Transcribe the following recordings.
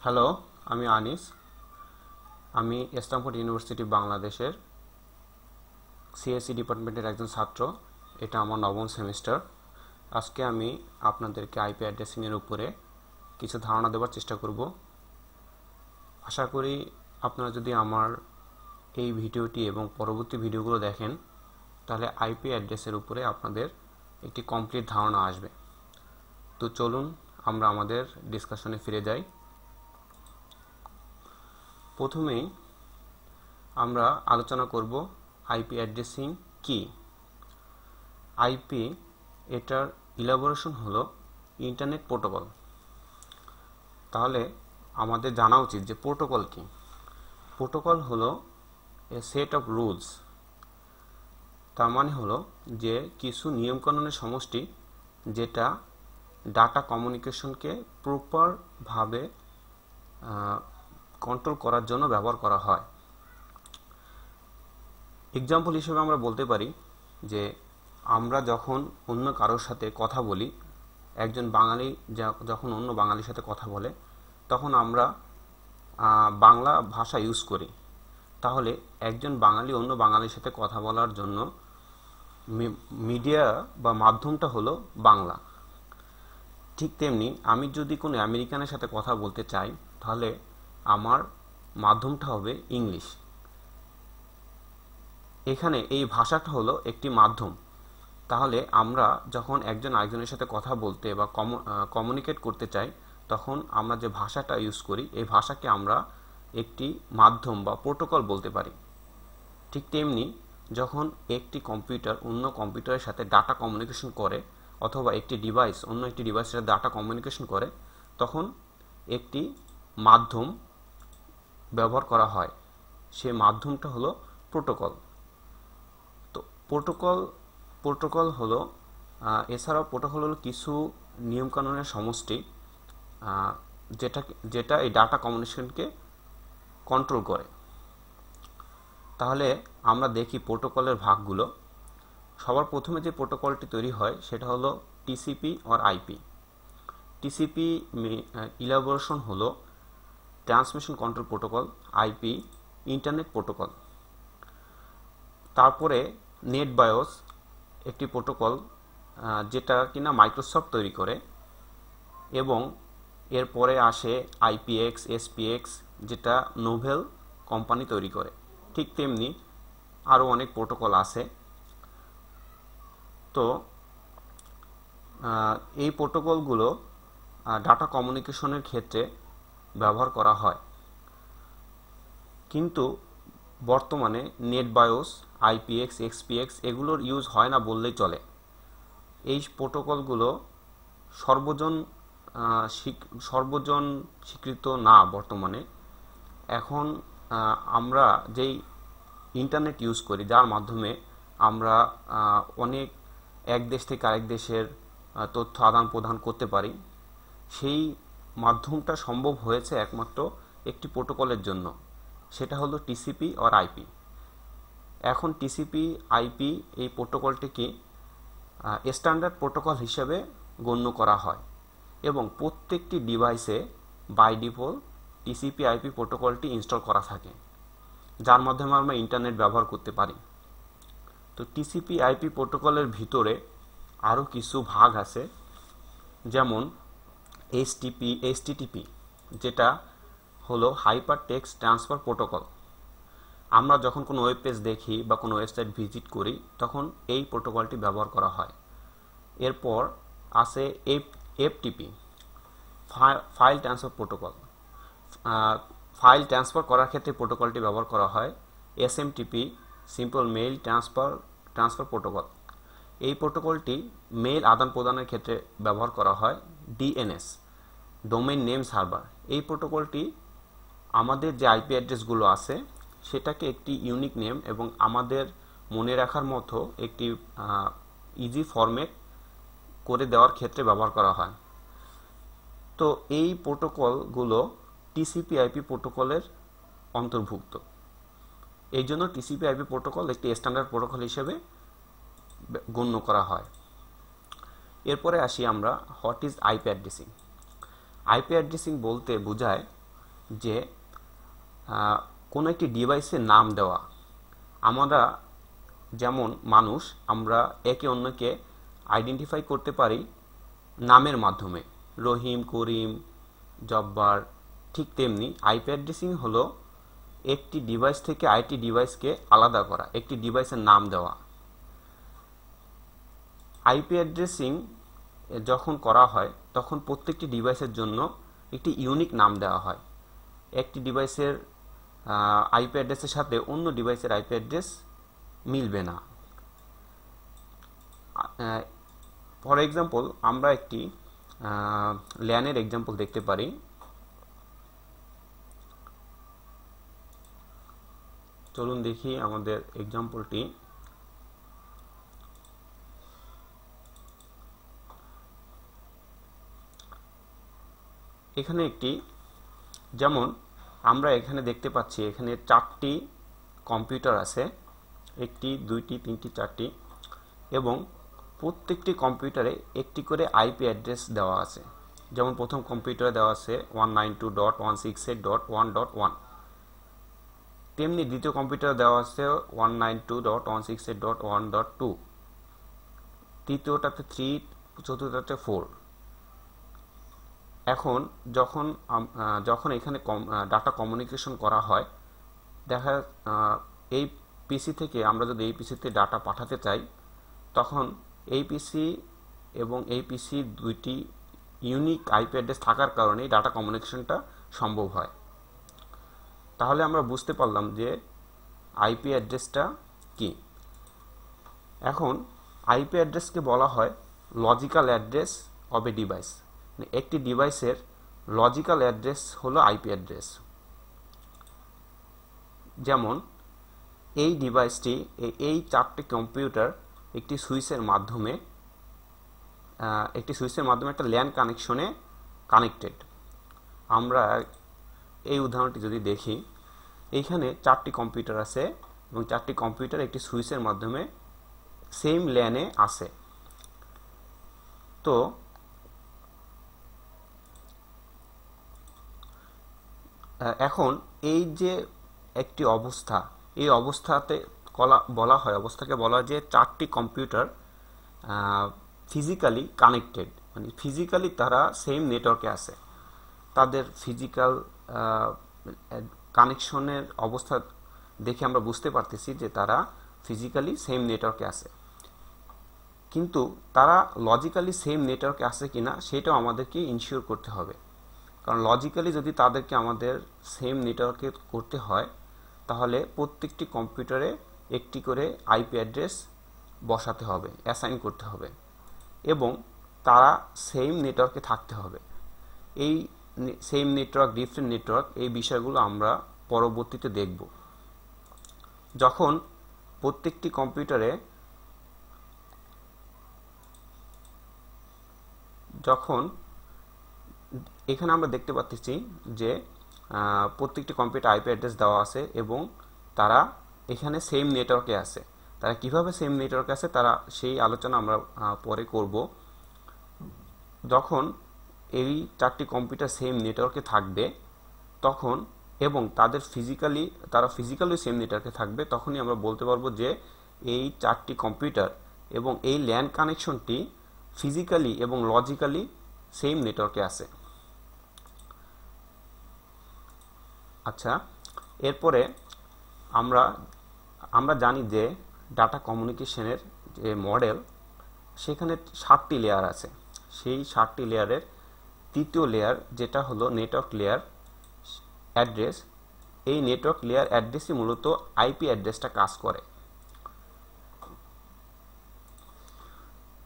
Hello, আমি আনিস। আমি Stamford university বাংলাদেশের সিএসসি ডিপার্টমেন্টের একজন ছাত্র। এটা আমার নবম সেমিস্টার। আজকে আমি আপনাদেরকে আইপি অ্যাড্রেসিংয়ের উপরে কিছু ধারণা দেওয়ার চেষ্টা করব। আশা করি আপনারা যদি আমার এই ভিডিওটি এবং পরবর্তী ভিডিওগুলো দেখেন, তাহলে আইপি অ্যাড্রেসের উপরে আপনাদের একটি কমপ্লিট ধারণা আসবে। তো চলুন আমরা আমাদের ডিসকাশনে ফিরে যাই। প্রথমেই আমরা আলোচনা করব আইপি অ্যাড্রেসিং কি। আইপি এটার ইলাবোরেশন হলো ইন্টারনেট প্রোটোকল। তাহলে আমাদের জানা উচিত যে প্রোটোকল কি। প্রোটোকল হলো এ সেট অফ রুলস। তার মানে হলো যে কিছু নিয়মকানুনের সমষ্টি, যেটা ডাটা কমিউনিকেশনকে প্রপারভাবে কন্ট্রোল করার জন্য ব্যবহার করা হয়। এক্সাম্পল হিসেবে আমরা বলতে পারি যে আমরা যখন অন্য কারোর সাথে কথা বলি, একজন বাঙালি যখন অন্য বাঙালির সাথে কথা বলে, তখন আমরা বাংলা ভাষা ইউজ করি। তাহলে একজন বাঙালি অন্য বাঙালির সাথে কথা বলার জন্য মিডিয়া বা মাধ্যমটা হলো বাংলা। ঠিক তেমনি আমি যদি কোনো আমেরিকানের সাথে কথা বলতে চাই, তাহলে আমার মাধ্যমটা হবে ইংলিশ। এখানে এই ভাষাটা হলো একটি মাধ্যম। তাহলে আমরা যখন একজন আরেকজনের সাথে কথা বলতে বা কমিউনিকেট করতে চাই, তখন আমরা যে ভাষাটা ইউজ করি, এই ভাষাকে আমরা একটি মাধ্যম বা প্রোটোকল বলতে পারি। ঠিক তেমনি যখন একটি কম্পিউটার অন্য কম্পিউটারের সাথে ডাটা কমিউনিকেশন করে, অথবা একটি ডিভাইস অন্য একটি ডিভাইসের সাথে ডাটা কমিউনিকেশন করে, তখন একটি মাধ্যম ব্যবহার করা হয়। সেই মাধ্যমটা হলো প্রোটোকল। তো প্রোটোকল হলো এছাড়াও প্রোটোকল হলো কিছু নিয়মকানুনের সমষ্টি, যেটা এই ডাটা কমিউনিকেশনকে কন্ট্রোল করে। তাহলে আমরা দেখি প্রোটোকলের ভাগগুলো। সবার প্রথমে যে প্রোটোকলটি তৈরি হয় সেটা হলো TCP or IP. TCP elaboration হলো transmission control protocol, IP internet protocol. তারপরে নেট বায়োস একটি প্রোটোকল, যেটা কিনা মাইক্রোসফট তৈরি করে, এবং এরপরে আসে আইপিএক্স, এসপিএক্স, যেটা নোভেল কোম্পানি তৈরি করে। ঠিক তেমনি আরও অনেক প্রোটোকল আছে। তো এই প্রোটোকলগুলো ডাটা কমিউনিকেশনের ক্ষেত্রে ব্যবহার করা হয়। কিন্তু বর্তমানে নেট বায়োস, আইপিএক্স, এক্সপিএক্স এগুলোর ইউজ হয় না বললেই চলে। এই প্রোটোকলগুলো সর্বজন স্বীকৃত না বর্তমানে। এখন আমরা যেই ইন্টারনেট ইউজ করি, যার মাধ্যমে আমরা অনেক এক দেশ থেকে আরেক দেশের তথ্য আদান প্রদান করতে পারি, সেই মাধ্যমটা সম্ভব হয়েছে একমাত্র একটি প্রোটোকলের জন্য। সেটা হলো টিসিপি অর আইপি। এখন টিসিপি আইপি এই প্রোটোকলটিকে স্ট্যান্ডার্ড প্রোটোকল হিসেবে গণ্য করা হয়, এবং প্রত্যেকটি ডিভাইসে বাই ডিফল্ট টিসিপি আইপি প্রোটোকলটি ইনস্টল করা থাকে, যার মাধ্যমে আমরা ইন্টারনেট ব্যবহার করতে পারি। তো টিসিপি আইপি প্রোটোকলের ভিতরে আরও কিছু ভাগ আছে, যেমন এইচটিটিপি, যেটা হলো হাইপার টেক্সট ট্রান্সফার প্রোটোকল। আমরা যখন কোনো ওয়েব পেজ দেখি বা কোনো ওয়েবসাইট ভিজিট করি, তখন এই প্রোটোকলটি ব্যবহার করা হয়। এরপর আছে FTP, file transfer protocol. File transfer করার ক্ষেত্রে প্রোটোকলটি ব্যবহার করা হয়। SMTP, simple mail transfer protocol. এই প্রোটোকলটি মেইল আদান প্রদানের ক্ষেত্রে ব্যবহার করা হয়। DNS, domain name server. এই প্রোটোকলটি আমাদের যে আইপি অ্যাড্রেসগুলো আছে, সেটাকে একটি ইউনিক নেম এবং আমাদের মনে রাখার মতো একটি ইজি ফরম্যাট করে দেওয়ার ক্ষেত্রে ব্যবহার করা হয়। তো এই প্রোটোকলগুলো টিসিপি আইপি প্রোটোকলের অন্তর্ভুক্ত। এই জন্য টিসিপি আইপি প্রোটোকল একটি স্ট্যান্ডার্ড প্রোটোকল হিসেবে গণ্য করা হয়। এরপরে আসি আমরা what is IP addressing. IP addressing বলতে বোঝায় যে কোনো একটি ডিভাইসের নাম দেওয়া। আমরা যেমন মানুষ, আমরা একে অন্যকে আইডেন্টিফাই করতে পারি নামের মাধ্যমে, রহিম, করিম, জব্বার। ঠিক তেমনি আইপি অ্যাড্রেসিং হলো একটি ডিভাইস থেকে আরেকটি ডিভাইসকে আলাদা করা, একটি ডিভাইসের নাম দেওয়া। আইপি অ্যাড্রেসিং যখন করা হয় তখন প্রত্যেকটি ডিভাইসের জন্য একটি ইউনিক নাম দেওয়া হয়। একটি ডিভাইসের আইপি অ্যাড্রেসের সাথে অন্য ডিভাইসের আইপি অ্যাড্রেস মিলবে না। ফর এক্সাম্পল, আমরা একটি ল্যানের এক্সাম্পল দেখতে পারি। চলুন দেখি আমাদের এক্সাম্পলটি। এখানে একটি, যেমন আমরা এখানে দেখতে পাচ্ছি এখানে 4টি কম্পিউটার আছে, 1টি 2টি 3টি 4টি, এবং প্রত্যেকটি কম্পিউটারে একটি করে আইপি অ্যাড্রেস দেওয়া আছে। যেমন প্রথম কম্পিউটারে দেওয়া আছে 192.168.1.1, তেমনি দ্বিতীয় কম্পিউটারে দেওয়া আছে 192.168.1.2, তৃতীয়টাতে 3, চতুর্থটাতে 4। এখন যখন এখানে ডাটা কমিউনিকেশন করা হয়, দেখা এই পিসি থেকে আমরা যদি এই পিসিতে ডাটা পাঠাতে চাই, তখন এই পিসি এবং এই পিসি দুইটি ইউনিক আইপি অ্যাড্রেস থাকার কারণে ডাটা কমিউনিকেশনটা সম্ভব হয়। তাহলে আমরা বুঝতে পারলাম যে আইপি অ্যাড্রেসটা কি। এখন আইপি অ্যাড্রেসকে বলা হয় logical address of a device. একটি ডিভাইসের লজিক্যাল অ্যাড্রেস হলো আইপি অ্যাড্রেস। যেমন এই ডিভাইসটি, এই 4টি কম্পিউটার একটি সুইচের মাধ্যমে একটা ল্যান কানেকশনে কানেক্টেড। আমরা এই উদাহরণটি যদি দেখি, এইখানে 4টি কম্পিউটার আছে এবং 4টি কম্পিউটার একটি সুইচের মাধ্যমে সেম ল্যানে আছে। তো এখন এই যে একটি অবস্থা, এই অবস্থাকে বলা হয় যে 4টি কম্পিউটার ফিজিক্যালি কানেক্টেড, মানে ফিজিক্যালি তারা সেম নেটওয়ার্কে আছে। তাদের ফিজিক্যাল কানেকশনের অবস্থা দেখে আমরা বুঝতে পারতেছি যে তারা ফিজিক্যালি সেম নেটওয়ার্কে আছে, কিন্তু তারা লজিক্যালি সেম নেটওয়ার্কে আছে কিনা সেটাও আমাদেরকে ইনশিওর করতে হবে। কারণ লজিক্যালি যদি তাদেরকে আমাদের সেম নেটওয়ার্কে করতে হয়, তাহলে প্রত্যেকটি কম্পিউটারে একটি করে আইপি অ্যাড্রেস বসাতে হবে, অ্যাসাইন করতে হবে, এবং তারা সেম নেটওয়ার্কে থাকতে হবে। এই সেম নেটওয়ার্ক, ডিফারেন্ট নেটওয়ার্ক, এই বিষয়গুলো আমরা পরবর্তীতে দেখব। যখন প্রত্যেকটি কম্পিউটারে এখানে আমরা দেখতে পাচ্ছি যে প্রত্যেকটি কম্পিউটার আইপি অ্যাড্রেস দেওয়া আছে এবং তারা এখানে সেম নেটওয়ার্কে আছে। তারা কিভাবে সেম নেটওয়ার্কে আছে তারা সেই আলোচনা আমরা পরে করব। যখন এই 4টি কম্পিউটার সেম নেটওয়ার্কে থাকবে তখন, এবং তারা ফিজিক্যালি সেম নেটওয়ার্কে থাকবে, তখনই আমরা বলতে পারবো যে এই 4টি কম্পিউটার এবং এই ল্যান কানেকশনটি ফিজিক্যালি এবং লজিক্যালি সেম নেটওয়ার্কে আছে। আচ্ছা, এরপরে আমরা জানি যে ডাটা কমিউনিকেশনের যে মডেল, সেখানে 7টি লেয়ার আছে। সেই 7টি লেয়ারের তৃতীয় লেয়ার, যেটা হলো নেটওয়ার্ক লেয়ার অ্যাড্রেস, এই নেটওয়ার্ক লেয়ার অ্যাড্রেসই মূলত আইপি অ্যাড্রেসটা কাজ করে।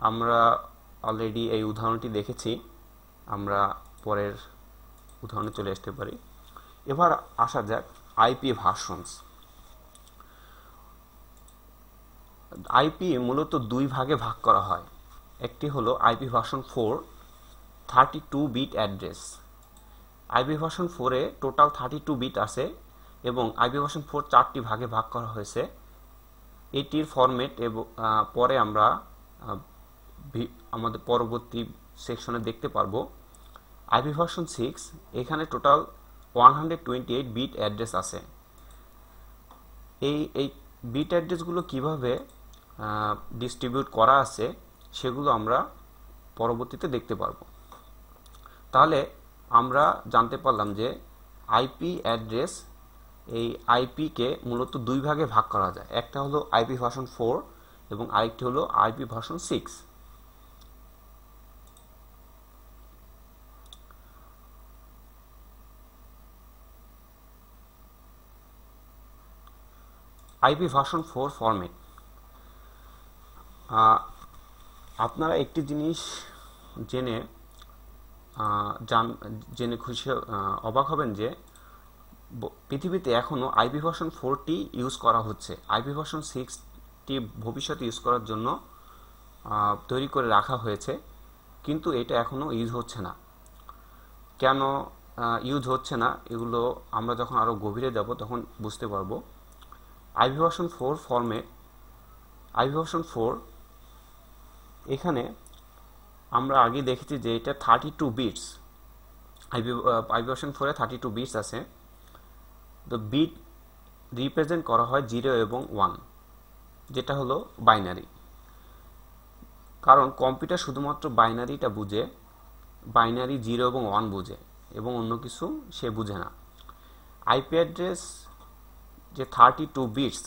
আমরা অলরেডি এই উদাহরণটি দেখেছি, আমরা পরের উদাহরণে চলে আসতে পারি। এবার আসা যাক আইপি ভার্সনস। আইপি মূলত 2 ভাগে ভাগ করা হয়। একটি হলো IP version 4, 32 bit address. IP version 4-এ টোটাল 32 বিট আছে এবং আইপি ভার্সন 4 4টি ভাগে ভাগ করা হয়েছে। এটির ফরম্যাট এবং পরে আমরা আমাদের পরবর্তী সেকশনে দেখতে পারবো। আইপি ভার্সন 6, এখানে টোটাল 128 বিট অ্যাড্রেস আছে। এই বিট অ্যাড্রেসগুলো কিভাবে ডিস্ট্রিবিউট করা আছে সেগুলো আমরা পরবর্তীতে দেখতে পারবো। তাহলে আমরা জানতে পারলাম যে আইপি অ্যাড্রেস, এই আইপিকে মূলত দুই ভাগে ভাগ করা যায়। একটা হলো আইপি ভার্সন 4 এবং আরেকটি হলো IP version 6। IP version 4 format. আপনারা একটি জিনিস জেনে খুশি অবাক হবেন যে পৃথিবীতে এখনও আইপি ভার্সন 4টি ইউজ করা হচ্ছে। আইপি ভার্সন 6টি ভবিষ্যতে ইউজ করার জন্য তৈরি করে রাখা হয়েছে, কিন্তু এটা এখনও ইউজ হচ্ছে না। কেন ইউজ হচ্ছে না এগুলো আমরা যখন আরও গভীরে যাব তখন বুঝতে পারবো। আইপি ভার্সন 4 ফর্মে আইপি ভার্সন 4 এখানে আমরা আগে দেখেছি যে এটা 32 বিটস। আইপি ভার্সন 4 এ 32 বিটস আছে। তো বিট রিপ্রেজেন্ট করা হয় 0 এবং 1, যেটা হলো বাইনারি। কারণ কম্পিউটার শুধুমাত্র বাইনারিটা বুঝে, বাইনারি 0 এবং 1 বুঝে, এবং অন্য কিছু সে বুঝে না। আইপি অ্যাড্রেস যে 32 বিটস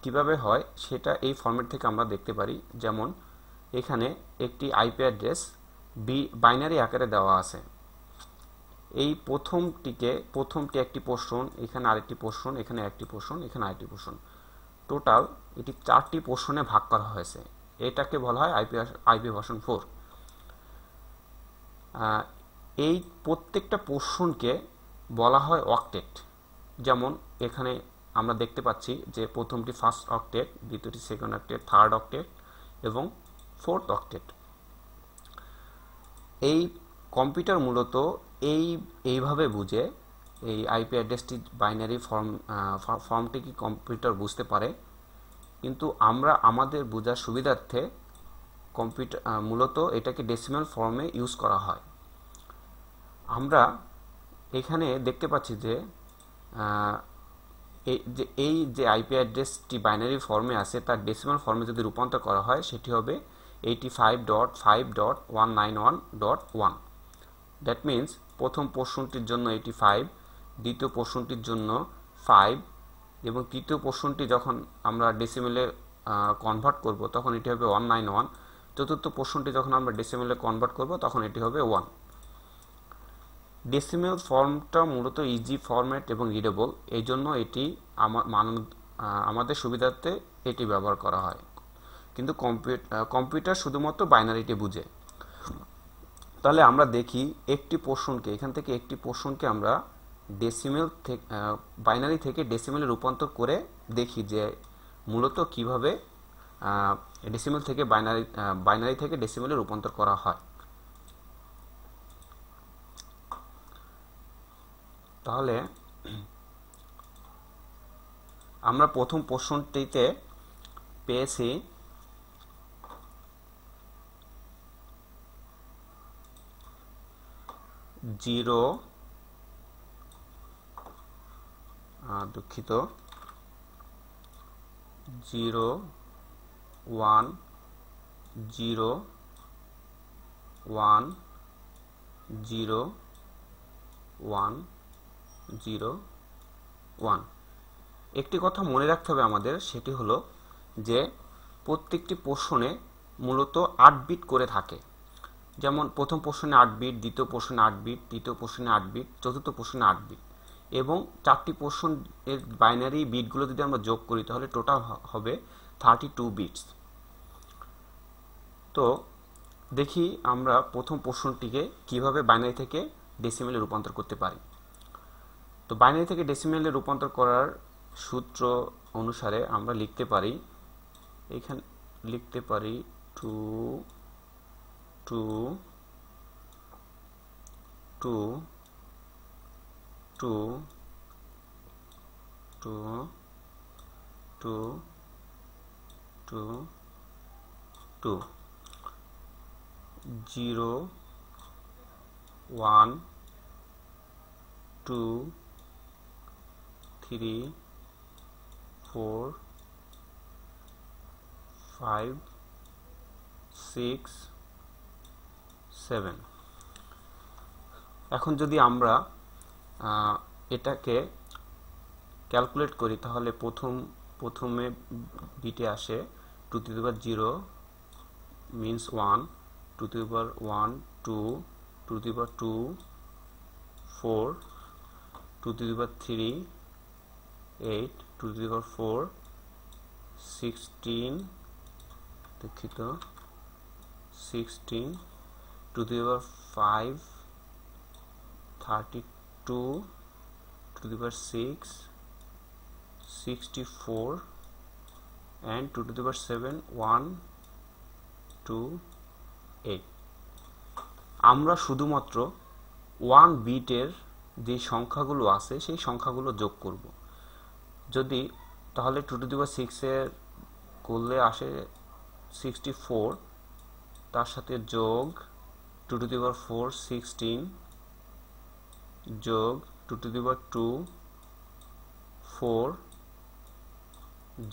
কিভাবে হয় সেটা এই ফরম্যাট থেকে আমরা দেখতে পারি। যেমন এখানে একটি আইপি অ্যাড্রেস বাইনারি আকারে দেওয়া আছে। এই প্রথমটি একটি পোর্শন, এখানে আরেকটি পোর্শন, এখানে একটি পোর্শন, এখানে আরেকটি পোর্শন, টোটাল এটি 4টি পোর্শনে ভাগ করা হয়েছে। এটাকে বলা হয় আইপি ভার্সন 4। এই প্রত্যেকটা পোর্শনকে বলা হয় অক্টেট। যেমন এখানে আমরা দেখতে পাচ্ছি যে প্রথমটি ফার্স্ট অক্টেট, দ্বিতীয়টি সেকেন্ড অক্টেট, থার্ড অক্টেট এবং ফোর্থ অক্টেট। এই কম্পিউটার মূলত এইভাবে বুঝে, এই আইপি অ্যাড্রেসটি বাইনারি ফর্মটি কি কম্পিউটার বুঝতে পারে, কিন্তু আমরা আমাদের বোঝার সুবিধার্থে কম্পিউটার মূলত এটাকে ডেসিমাল ফর্মে ইউজ করা হয়। আমরা এখানে দেখতে পাচ্ছি যে এই যে আইপি অ্যাড্রেসটি বাইনারি ফর্মে আছে তার ডেসিমাল ফর্মে যদি রূপান্তর করা হয় সেটি হবে 85.5.191.1। দ্যাট মিন্স প্রথম পোর্শনটির জন্য 85, দ্বিতীয় পোর্শনটির জন্য 5 এবং তৃতীয় পোর্শনটি যখন আমরা ডেসিমেলে কনভার্ট করব তখন এটি হবে 191। চতুর্থ পোর্শনটি যখন আমরা ডেসিমেলে কনভার্ট করব তখন এটি হবে 1। ডেসিমেল ফর্মটা মূলত ইজি ফরম্যাট এবং রিডেবল, এই জন্য এটি আমাদের সুবিধার্থে এটি ব্যবহার করা হয়। কিন্তু কম্পিউটার শুধুমাত্র বাইনারিটি বুঝে। তাহলে আমরা দেখি একটি পোর্শনকে, এখান থেকে একটি পোর্শনকে আমরা ডেসিমেল থেকে বাইনারি থেকে ডেসিমেলে রূপান্তর করে দেখি যে মূলত কিভাবে ডেসিমেল থেকে বাইনারি থেকে ডেসিমেলে রূপান্তর করা হয়। তাহলে আমরা প্রথম পোর্শনটিতে পেয়েছি 0, দুঃখিত, 0 1 0 1 0 1 0 1। একটি কথা মনে রাখতে হবে আমাদের, সেটি হলো যে প্রত্যেকটি পোর্শনে মূলত 8 বিট করে থাকে। যেমন প্রথম পোর্শনে 8 বিট, দ্বিতীয় পোর্শনে 8 বিট, তৃতীয় পোর্শনে 8 বিট, চতুর্থ পোর্শনে 8 বিট, এবং 4টি পোর্শন এর বাইনারি বিটগুলো যদি আমরা যোগ করি তাহলে টোটাল হবে 32 বিটস। তো দেখি আমরা প্রথম পোর্শনটিকে কিভাবে বাইনারি থেকে ডেসিমেলে রূপান্তর করতে পারি। তো বাইনারি থেকে ডেসিমেলে রূপান্তর করার সূত্র অনুসারে আমরা লিখতে পারি, এখানে লিখতে পারি 2 2 2 2 2 2 2 2 0 1 2 2 3 4 5 6 7। এখন যদি আমরা এটাকে ক্যালকুলেট করি তাহলে প্রথমে বিটে আসে 2 to the power 0 means 1, 2 to the power 1 2, 2 to the power 2 4, 2 to the power 3 8, 2 to the power 4 16, দুঃখিত 16, 2 to the power 5 32, 2 to the power 6 64, and 2 to the power 7 1 2 8। আমরা শুধুমাত্র 1 বিটের যে সংখ্যাগুলো আছে সেই সংখ্যাগুলো যোগ করব। যদি তাহলে 2 to the power 6 এর করলে আসে 64, তার সাথে যোগ 2 to the power 4 16, যোগ 2 to the power 2 4,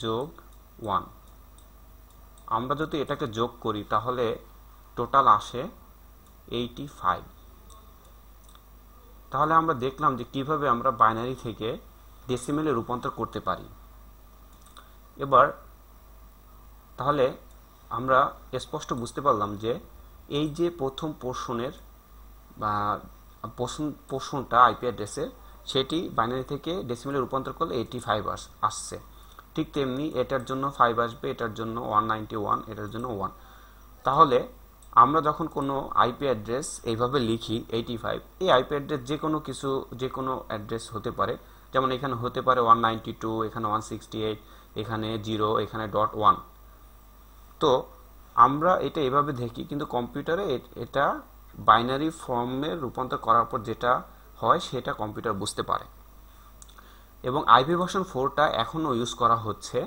যোগ 1। আমরা যদি এটাকে যোগ করি তাহলে টোটাল আসে 85। তাহলে আমরা দেখলাম যে কিভাবে আমরা বাইনারি থেকে ডেসিমেলে রূপান্তর করতে পারি। এবার তাহলে আমরা স্পষ্ট বুঝতে পারলাম যে এই যে প্রথম পোর্শনের পোর্শনটা আইপি অ্যাড্রেসে সেটি বাইনারি থেকে ডেসিমেলে রূপান্তর করলে 85 আসছে। ঠিক তেমনি এটার জন্য 5 আসবে, এটার জন্য 191, এটার জন্য 1। তাহলে আমরা যখন কোনো আইপি অ্যাড্রেস এইভাবে লিখি 85, এই আইপি অ্যাড্রেস যে কোনো অ্যাড্রেস হতে পারে। যেমন এখানে হতে পারে 192, এখানে 168, এখানে 0, এখানে .1। তো আমরা এটা এভাবে দেখি, কিন্তু কম্পিউটারে এটা বাইনারি ফর্মে রূপান্তর করার পর যেটা হয় সেটা কম্পিউটার বুঝতে পারে। এবং আইপি ভার্সন 4টা এখনও ইউজ করা হচ্ছে।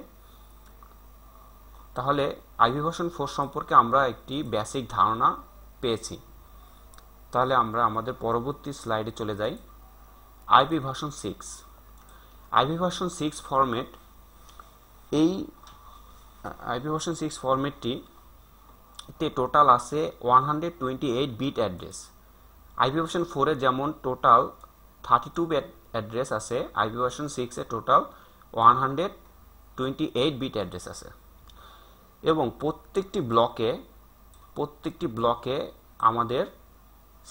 তাহলে আইপি ভার্সন 4 সম্পর্কে আমরা একটি বেসিক ধারণা পেয়েছি। তাহলে আমরা আমাদের পরবর্তী স্লাইডে চলে যাই। IP version 6। IP version 6 format, এই আইপি ভার্সন 6 ফরম্যাটটিতে টোটাল আছে 128 বিট অ্যাড্রেস। আইপি ভার্সন 4 এ যেমন টোটাল 32 বিট অ্যাড্রেস আছে, আইপি ভার্সন 6 এ টোটাল 128 বিট অ্যাড্রেস আছে। এবং প্রত্যেকটি ব্লকে আমাদের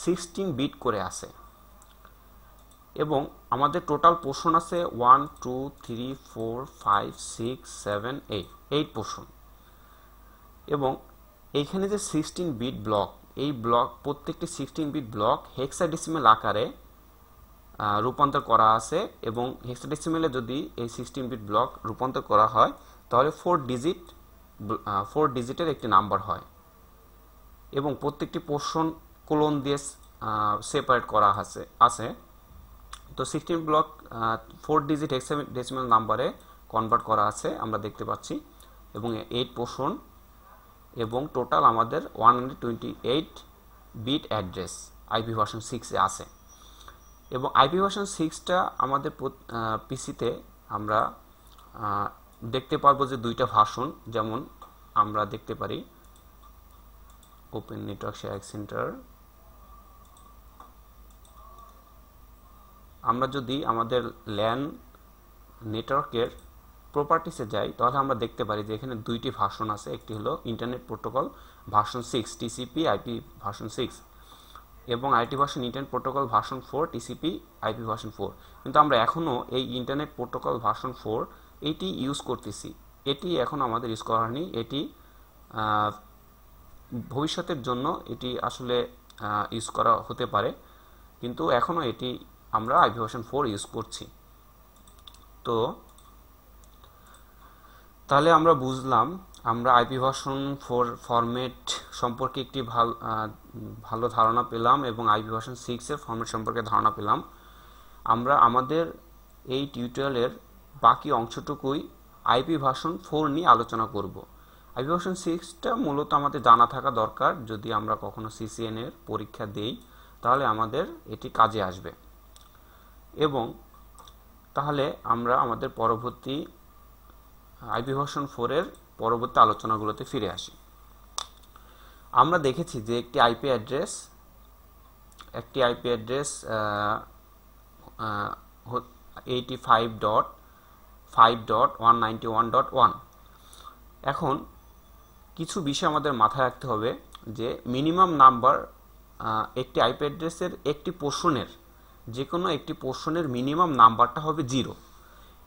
16 বিট করে আছে। এবং আমাদের টোটাল পোর্শন আছে 1 2 3 4 5 6 7 8 পোর্শন। এবং এইখানে যে 16 বিট ব্লক, এই প্রত্যেকটি 16 বিট ব্লক হেক্সাডেসিমেল আকারে রূপান্তর করা আছে। এবং হেক্সাডেসিমেলে যদি এই 16 বিট ব্লক রূপান্তর করা হয় তাহলে 4 ডিজিটের একটি নাম্বার হয়। এবং প্রত্যেকটি পোর্শন কোলন দিয়ে সেপারেট করা আছে। তো 16 ব্লক 4 ডিজিট হেক্সাডেসিমেল নাম্বারে কনভার্ট করা আছে আমরা দেখতে পাচ্ছি। এবং 8 পোর্শন, এবং টোটাল আমাদের 128 বিট অ্যাড্রেস আইপি ভার্সন 6 এ আছে। এবং আইপি ভার্সন 6টা আমাদের পিসিতে আমরা দেখতে পারবো যে দুইটা ভার্সন। যেমন আমরা দেখতে পারি ওপেন নেটওয়ার্ক শেয়ারিং সেন্টার। আমরা যদি আমাদের ল্যান নেটওয়ার্কের প্রপার্টিসে যাই তাহলে আমরা দেখতে পারি যে এখানে দুইটি ভার্সন আছে। একটি হলো internet protocol version 6 TCP IP version 6, এবং আরেকটি version internet protocol version 4 TCP IP version 4। কিন্তু আমরা এখনও এই ইন্টারনেট প্রোটোকল ভার্সন 4 এটি ইউজ করতেছি। এটি এখন আমাদের ইউজ করা হয়নি, এটি ভবিষ্যতের জন্য এটি আসলে ইউজ করা হতে পারে, কিন্তু এখনও এটি আমরা আইপি ভার্সন 4 ইউজ করছি। তো তাহলে আমরা বুঝলাম, আমরা আইপি ভার্সন 4 ফরম্যাট সম্পর্কে একটি ভালো ধারণা পেলাম, এবং আইপি ভার্সন 6 এর ফরম্যাট সম্পর্কে ধারণা পেলাম। আমরা আমাদের এই টিউটোরিয়ালের বাকি অংশটুকুই আইপি ভার্সন 4 নিয়ে আলোচনা করব। আইপি ভার্সন 6টা মূলত আমাদের জানা থাকা দরকার। যদি আমরা কখনো সিসিএন এর পরীক্ষা দেই তাহলে আমাদের এটি কাজে আসবে। এবং তাহলে আমরা আমাদের পরবর্তী আইপি ভার্সন 4 এর পরবর্তী আলোচনাগুলোতে ফিরে আসি। আমরা দেখেছি যে একটি আইপি অ্যাড্রেস 85.5.191.1। এখন কিছু বিষয় আমাদের মাথায় রাখতে হবে যে মিনিমাম নাম্বার একটি আইপি অ্যাড্রেসের একটি পোর্শনের, যে কোনো একটি পোর্শনের মিনিমাম নাম্বারটা হবে 0,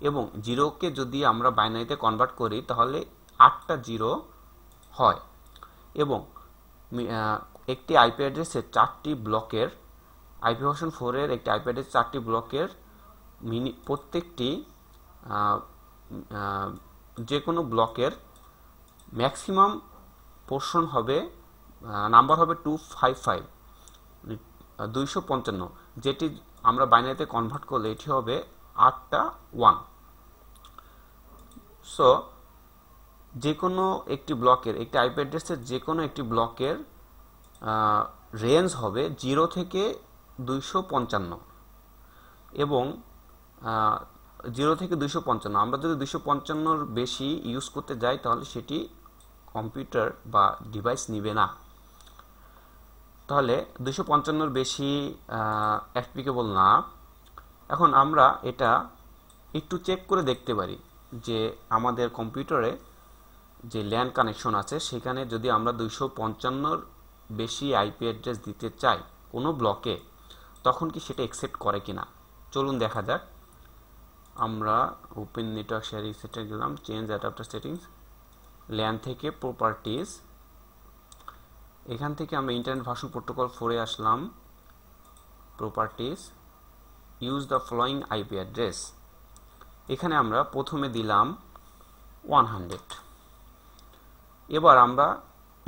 এবং 0কে যদি আমরা বাইনারিতে কনভার্ট করি তাহলে 8টা 0 হয়। এবং একটি আইপি অ্যাড্রেসের 4টি ব্লকের, আইপি ভার্সন 4 এর একটি আইপি অ্যাড্রেস 4টি ব্লকের প্রত্যেকটি যে কোনো ব্লকের ম্যাক্সিমাম পোর্শন হবে, নাম্বার হবে 255, যেটি আমরা বাইনারিতে কনভার্ট করলে এটি হবে 8টা 1। সো যে কোনো একটি ব্লকের, একটি আইপি অ্যাড্রেসের যে কোনো একটি ব্লকের রেঞ্জ হবে 0 থেকে 255, এবং 0 থেকে 255 আমরা যদি 255-র বেশি ইউজ করতে যাই তাহলে সেটি কম্পিউটার বা ডিভাইস নিবে না। তাহলে 255-র বেশি অ্যাপ্লিকেবল না। এখন আমরা এটা একটু চেক করে দেখতে পারি যে আমাদের কম্পিউটারে যে ল্যান কানেকশন আছে সেখানে যদি আমরা 255-র বেশি আইপি অ্যাড্রেস দিতে চাই কোনো ব্লকে, তখন কি সেটা অ্যাকসেপ্ট করে কিনা। চলুন দেখা যাক। আমরা ওপেন নেটওয়ার্ক শেয়ারিং সেটে গেলাম, চেঞ্জ অ্যাডাপ্টার সেটিংস, ল্যান থেকে প্রপার্টিজ, এখান থেকে আমরা ইন্টারনেট ভার্সন প্রোটোকল 4-এ আসলাম, properties, use the following IP address. এখানে আমরা প্রথমে দিলাম 100। এবার আমরা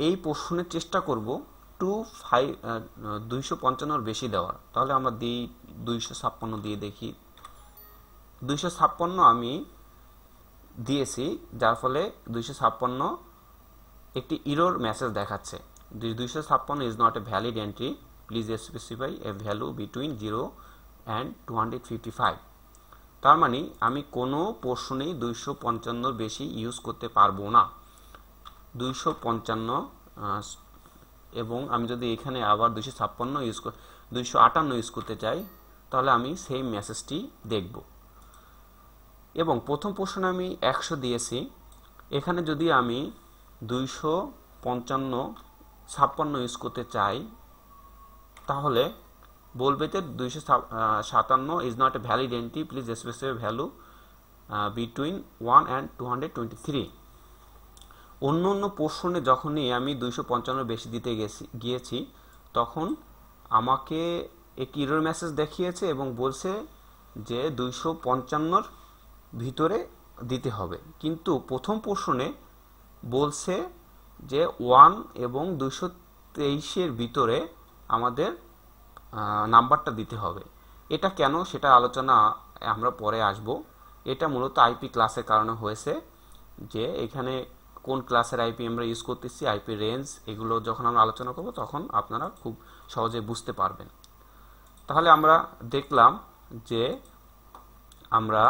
এই পোর্শনের চেষ্টা করব 255-র বেশি দেওয়ার। তাহলে আমরা দিই 256 দিয়ে দেখি। 256 আমি দিয়েছি, যার ফলে 256 একটি এরর মেসেজ দেখাচ্ছে। 256 is not a valid entry, please specify a value between 0 and 255। তার মানে আমি কোনো পোর্শনেই 255-র বেশি ইউজ করতে পারবো না। 255, এবং আমি যদি এখানে আবার 258 ইউজ করতে চাই তাহলে আমি সেই মেসেজটি দেখব। এবং প্রথম পোর্শনে আমি 100 দিয়েছি, এখানে যদি আমি 256 ইউজ করতে চাই তাহলে বলবে যে 257 is not a valid entry, please specify value between 1 and 223। অন্য অন্য পোর্শনে যখনই আমি 255 বেশি দিতে গিয়েছি তখন আমাকে একটি এরর মেসেজ দেখিয়েছে এবং বলছে যে 255-র ভিতরে দিতে হবে, কিন্তু প্রথম পোর্শনে বলছে যে 1 এবং 223-এর ভিতরে আমাদের নাম্বারটা দিতে হবে। এটা কেন সেটা আলোচনা আমরা পরে আসব। এটা মূলত আইপি ক্লাসের কারণে হয়েছে, যে এখানে কোন ক্লাসের আইপি আমরা ইউজ করতেছি, আইপি রেঞ্জ, এগুলো যখন আমরা আলোচনা করব তখন আপনারা খুব সহজে বুঝতে পারবেন। তাহলে আমরা দেখলাম যে আমরা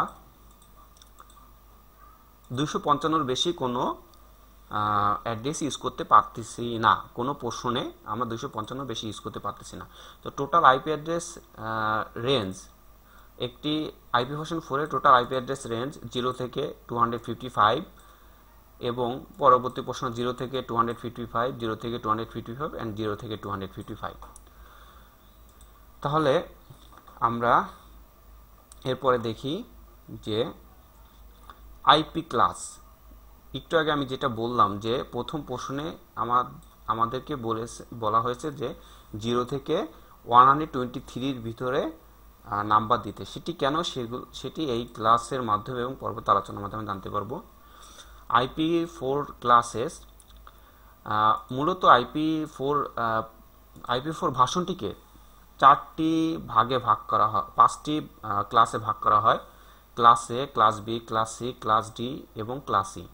255-র বেশি কোনো অ্যাড্রেস ইউজ করতে পারতেছি না, কোনো পোর্শনে আমরা 255-র বেশি ইউজ করতে পারতেছি না। তো টোটাল আইপি অ্যাড্রেস রেঞ্জ, একটি আইপি ভার্সন 4 এর টোটাল আইপি অ্যাড্রেস রেঞ্জ 0 থেকে 255, এবং পরবর্তী প্রশ্ন 0 থেকে 255, 0 থেকে 255 and 0 থেকে 255। তাহলে আমরা এরপরে দেখি যে আইপি ক্লাস। একটু আগে আমি যেটা বললাম যে প্রথম প্রশ্নে আমাদেরকে বলা হয়েছে যে 0 থেকে 123-র ভিতরে নাম্বার দিতে। সেটি কেন, সেটি এই ক্লাসের মাধ্যমে এবং পরবর্তী আলোচনার মাধ্যমে জানতে পারবো। IP4 ক্লাসেস, মূলত IP4 ভাষণটিকে 4টি ভাগে ভাগ করা হয়, 5টি ক্লাসে ভাগ করা হয়, class A, class B, class C, class D এবং ক্লাস ই।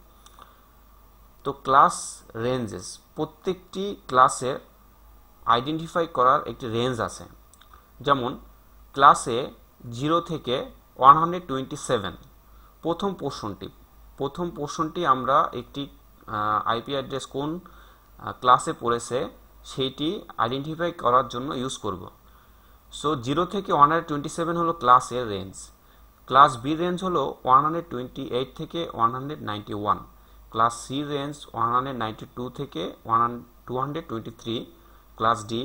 তো ক্লাস রেঞ্জেস, প্রত্যেকটি ক্লাসের আইডেন্টিফাই করার একটি রেঞ্জ আছে। যেমন ক্লাস এ 0 থেকে 127 প্রথম পোর্শনটি আমরা একটি আইপি অ্যাড্রেস কোন ক্লাসে পড়েছে সেইটি আইডেন্টিফাই করার জন্য ইউজ করব। সো 0 থেকে 127 হলো ক্লাস এর রেঞ্জ। ক্লাস বি রেঞ্জ হলো 128 থেকে 191, ক্লাস সি রেঞ্জ 192 থেকে 223, ক্লাস ডি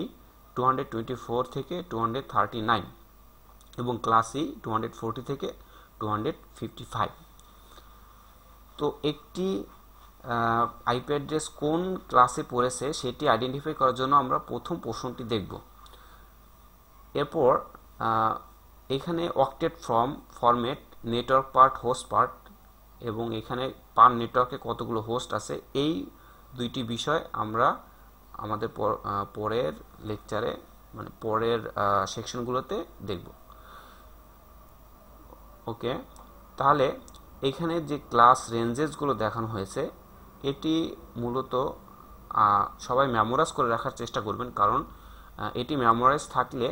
224 থেকে 239 এবং ক্লাস ই 240 থেকে 255। তো একটি আইপি অ্যাড্রেস কোন ক্লাসে পড়েছে সেটি আইডেন্টিফাই করার জন্য আমরা প্রথম পোর্শনটি দেখব। এরপর এখানে octet format, network part, host part এবং এখানে পার নেটওয়ার্কে কতগুলো হোস্ট আছে, এই দুইটি বিষয় আমরা আমাদের পরের লেকচারে মানে পরের সেকশনগুলোতে দেখব। ওকে, তাহলে এখানে যে ক্লাস রেঞ্জেসগুলো দেখানো হয়েছে এটি মূলত সবাই মেমোরাইজ করে রাখার চেষ্টা করবেন, কারণ এটি মেমোরাইজ থাকলে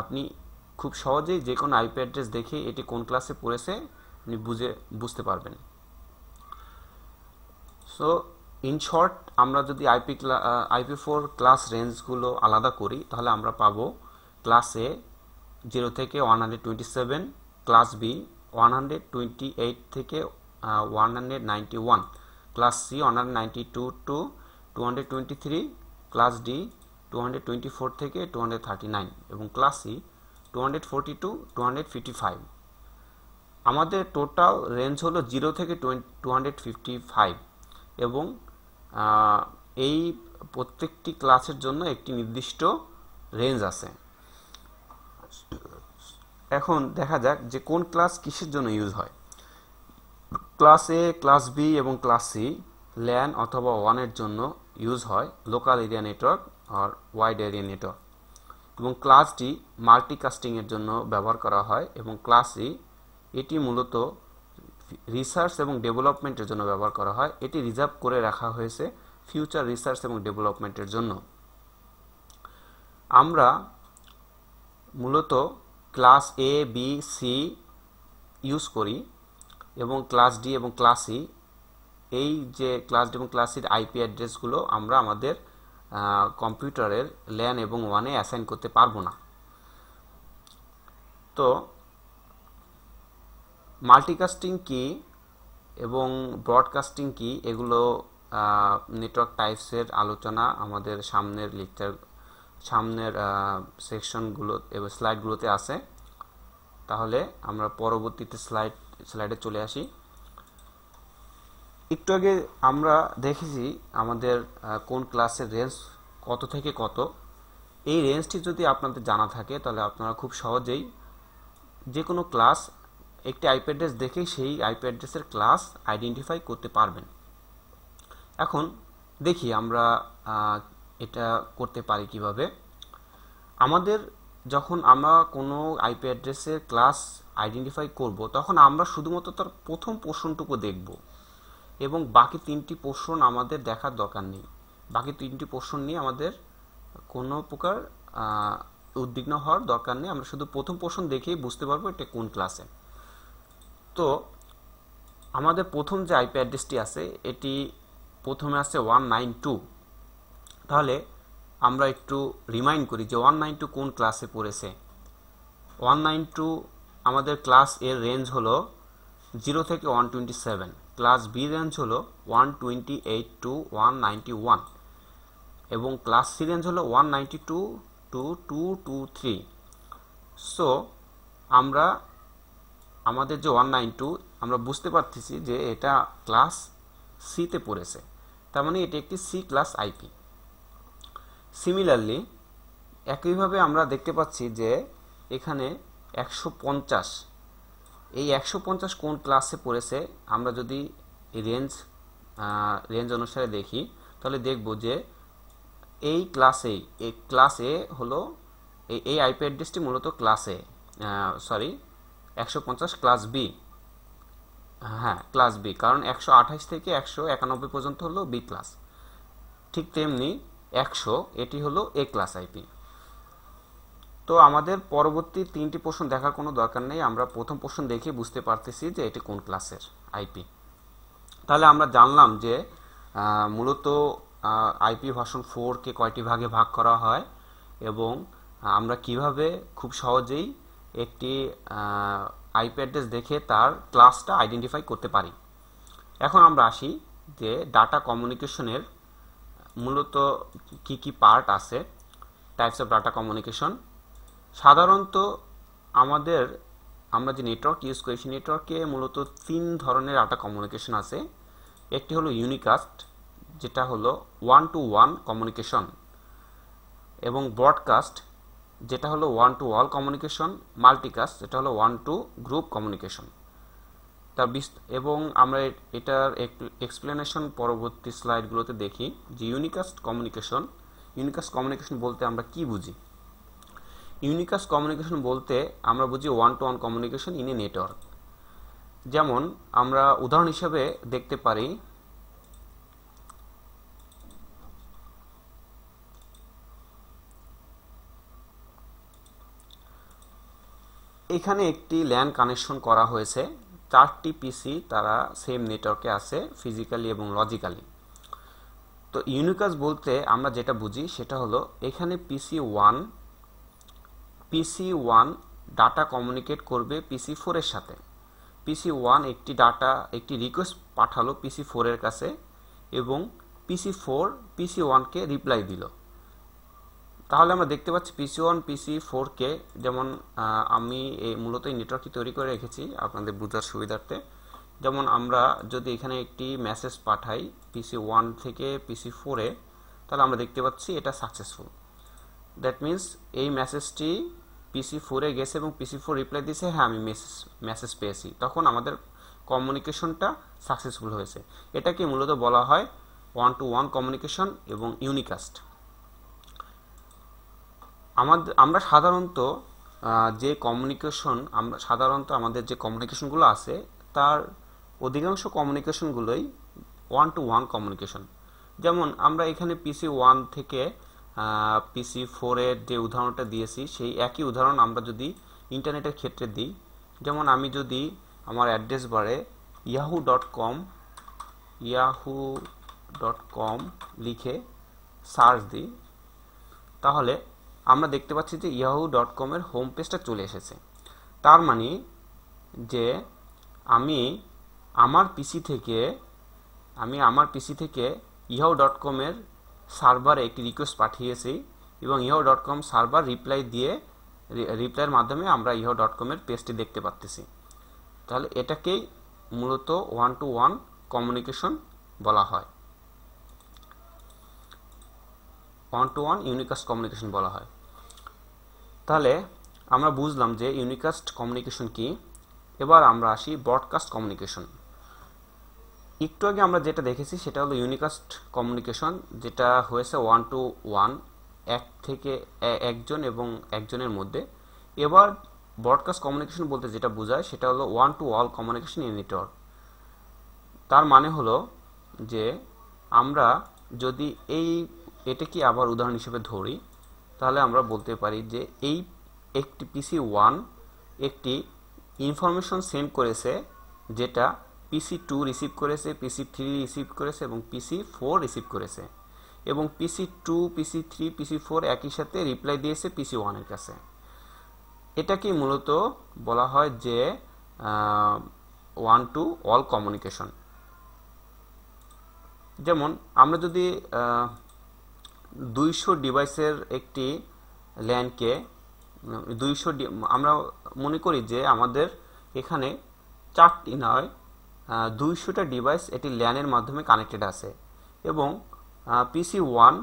আপনি খুব সহজেই যে কোনো আইপি অ্যাড্রেস দেখে এটি কোন ক্লাসে পড়েছে আপনি বুঝতে পারবেন। সো ইন শর্ট, আমরা যদি IP4 ক্লাস রেঞ্জগুলো আলাদা করি তাহলে আমরা পাবো ক্লাস এ 0 থেকে 127, ক্লাস বি 128 থেকে 191, class C 192 to 223, class D 224 থেকে 239 এবং ক্লাস ই 240 টু 255। আমাদের টোটাল রেঞ্জ হলো 0 থেকে 255 এবং এই প্রত্যেকটি ক্লাসের জন্য একটি নির্দিষ্ট রেঞ্জ আছে। এখন দেখা যাক যে কোন ক্লাস কিসের জন্য ইউজ হয়। ক্লাস এ, ক্লাস বি এবং ক্লাস সি ল্যান অথবা ওয়ান এর জন্য ইউজ হয় লোকাল এরিয়া নেটওয়ার্ক আর ওয়াইড এরিয়া নেটওয়ার্ক, এবং ক্লাস ডি মাল্টিকাস্টিং এর জন্য ব্যবহার করা হয় এবং ক্লাস ই এটি মূলত রিসার্চ এবং ডেভেলপমেন্টের জন্য ব্যবহার করা হয়। এটি রিজার্ভ করে রাখা হয়েছে ফিউচার রিসার্চ এবং ডেভেলপমেন্টের জন্য। আমরা মূলত ক্লাস এ, বি, সি ইউজ করি এবং ক্লাস ডি এবং ক্লাস ই, এই যে ক্লাস ডি এবং ক্লাস সির আইপি অ্যাড্রেসগুলো আমরা আমাদের কম্পিউটারের ল্যান এবং ওয়ানে অ্যাসাইন করতে পারবো না। তো মাল্টিকাস্টিং কি এবং ব্রডকাস্টিং কি, এগুলো নেটওয়ার্ক টাইপসের আলোচনা আমাদের সামনের সেকশনগুলো এবং স্লাইডগুলোতে আছে। তাহলে আমরা পরবর্তীতে স্লাইডে চলে আসি। একটু আগে আমরা দেখেছি আমাদের কোন ক্লাসের রেঞ্জ কত থেকে কত। এই রেঞ্জটি যদি আপনাদের জানা থাকে তাহলে আপনারা খুব সহজেই যে কোনো ক্লাস একটি আইপি অ্যাড্রেস দেখে সেই আইপি অ্যাড্রেসের ক্লাস আইডেন্টিফাই করতে পারবেন। এখন দেখি আমরা এটা করতে পারি কিভাবে। যখন আমরা কোনো আইপি অ্যাড্রেসের ক্লাস আইডেন্টিফাই করব তখন আমরা শুধুমাত্র তার প্রথম পোর্শনটুকু দেখব এবং বাকি তিনটি পোর্শন আমাদের দেখার দরকার নেই। বাকি তিনটি পোর্শন নিয়ে আমাদের কোনো প্রকার উদ্বিগ্ন হওয়ার দরকার নেই। আমরা শুধু প্রথম পোর্শন দেখেই বুঝতে পারবো এটা কোন ক্লাসে। তো আমাদের প্রথম যে আইপি অ্যাড্রেসটি আছে এটি প্রথমে আছে 192। তাহলে আমরা একটু রিমাইন্ড করি যে 192 কোন ক্লাসে পড়েছে। 192 আমাদের ক্লাস এর রেঞ্জ হলো 0 থেকে 127, ক্লাস বি রেঞ্জ হলো 128 টু 191 এবং ক্লাস সি রেঞ্জ হলো 192 টু 223। সো আমাদের যে 192 আমরা বুঝতে পারতেছি যে এটা ক্লাস সিতে পড়েছে, তার মানে এটি একটি সি ক্লাস আইপি। সিমিলারলি একইভাবে আমরা দেখতে পাচ্ছি যে এখানে 150, এই 150 কোন ক্লাসে পড়েছে আমরা যদি রেঞ্জ অনুসারে দেখি তাহলে দেখব যে এই ক্লাস এ হলো এই আইপি অ্যাড্রেসটি মূলত ক্লাস এ, 150 ক্লাস বি, হ্যাঁ ক্লাস বি, কারণ 128 থেকে 191 পর্যন্ত হলো বি ক্লাস। ঠিক তেমনি 100 এটি হলো এ ক্লাস আইপি। তো আমাদের পরবর্তী 3টি প্রশ্ন দেখার কোনো দরকার নেই, আমরা প্রথম প্রশ্ন দেখে বুঝতে পারতেছি যে এটি কোন ক্লাসের আইপি। তাহলে আমরা জানলাম যে মূলত আইপি ভার্সন 4 কে কয়টি ভাগে ভাগ করা হয় এবং আমরা কিভাবে খুব সহজেই একটি আইপি অ্যাড্রেস দেখে তার ক্লাসটা আইডেন্টিফাই করতে পারি। এখন আমরা আসি যে ডাটা কমিউনিকেশনের মূলত কি কি পার্ট আছে, টাইপস অফ ডাটা কমিউনিকেশন। সাধারণত আমরা যে নেটওয়ার্ক ইউজ করি সেই নেটওয়ার্কে মূলত 3 ধরনের ডাটা কমিউনিকেশন আছে। একটি হলো ইউনিকাস্ট, যেটা হলো 1 to 1 কমিউনিকেশন, এবং ব্রডকাস্ট যেটা হলো 1 to all কমিউনিকেশন, মাল্টিকাস্ট যেটা হলো 1 to গ্রুপ কমিউনিকেশন। এবং আমরা এটার এক্সপ্লেনেশন পরবর্তী স্লাইডগুলোতে দেখি যে ইউনিকাস্ট কমিউনিকেশন বলতে আমরা কি বুঝি। ইউনিকাস্ট কমিউনিকেশন বলতে আমরা বুঝি 1 to 1 communication in a network. যেমন আমরা উদাহরণ হিসেবে দেখতে পারি এখানে একটি ল্যান কানেকশন করা হয়েছে, 4টি পিসি তারা সেম নেটওয়ার্কে আছে ফিজিক্যালি এবং লজিক্যালি। তো ইউনিকাস্ট বলতে আমরা যেটা বুঝি সেটা হলো এখানে পিসি 1 ডাটা কমিউনিকেট করবে পিসি 4 এর সাথে। পিসি 1 একটি রিকোয়েস্ট পাঠালো পিসি 4 এর কাছে এবং পিসি 4 পিসি 1 কে রিপ্লাই দিল। তাহলে আমরা দেখতে পাচ্ছি পিসি 1 পিসি 4 কে, যেমন আমি মূলত এই নেটওয়ার্কটি তৈরি করে রেখেছি আপনাদের বোঝার সুবিধার্থে। যেমন আমরা যদি এখানে একটি মেসেজ পাঠাই পিসি 1 থেকে পিসি 4 এ, তাহলে আমরা দেখতে পাচ্ছি এটা সাকসেসফুল। দ্যাট মিন্স এই মেসেজটি পিসি 4 এ গেছে এবং পিসি 4 রিপ্লাই দিয়েছে হ্যাঁ আমি মেসেজ পেয়েছি, তখন আমাদের কমিউনিকেশনটা সাকসেসফুল হয়েছে। এটাকে মূলত বলা হয় 1 to 1 কমিউনিকেশন এবং ইউনিকাস্ট। আমরা সাধারণত আমাদের যে কমিউনিকেশনগুলো আছে তার অধিকাংশ কমিউনিকেশনগুলোই 1 to 1 কমিউনিকেশন। যেমন আমরা এখানে পিসি 1 থেকে পিসি 4 এর যে উদাহরণটা দিয়েছি সেই একই উদাহরণ আমরা যদি ইন্টারনেটের ক্ষেত্রে দিই, যেমন আমি যদি আমার অ্যাড্রেস বারে yahoo.com লিখে সার্চ দিই, তাহলে আমরা দেখতে পাচ্ছি যে yahoo.com এর হোম পেজটা চলে এসেছে। তার মানে যে আমি আমার পিসি থেকে yahoo.com এর সার্ভারে একটি রিকোয়েস্ট পাঠিয়েছি এবং yahoo.com সার্ভার রিপ্লাইয়ের মাধ্যমে আমরা yahoo.com এর পেজটি দেখতে পাচ্ছি। তাহলে এটাকেই মূলত 1 to 1 কমিউনিকেশন বলা হয়, 1 to 1 ইউনিকাস্ট কমিউনিকেশন বলা হয়। তাহলে আমরা বুঝলাম যে ইউনিকাস্ট কমিউনিকেশন কি। এবার আমরা আসি ব্রডকাস্ট কমিউনিকেশন। একটু আগে আমরা যেটা দেখেছি সেটা হলো ইউনিকাস্ট কমিউনিকেশন, যেটা হয়েছে 1 to 1, একজন এবং একজনের মধ্যে। এবার ব্রডকাস্ট কমিউনিকেশন বলতে যেটা বোঝায় সেটা হলো 1 to all communication in network. তার মানে হলো যে আমরা যদি এটাকে আবার উদাহরণ হিসেবে ধরি, তাহলে আমরা বলতে পারি যে একটি পিসি 1 একটি ইনফরমেশন সেন্ড করেছে যেটা পিসি 2 রিসিভ করেছে, পিসি 3 রিসিভ করেছে এবং পিসি 4 রিসিভ করেছে, এবং পিসি 2 পিসি 3 পিসি 4 একই সাথে রিপ্লাই দিয়েছে পিসি 1 এর কাছে। এটাকে মূলত বলা হয় যে 1 to all কমিউনিকেশন। যেমন আমরা যদি 200 ডিভাইসের একটি ল্যানকে আমরা মনে করি যে আমাদের এখানে 4টি নয় 200টা ডিভাইস এটি ল্যানের মাধ্যমে কানেক্টেড আছে এবং পিসি 1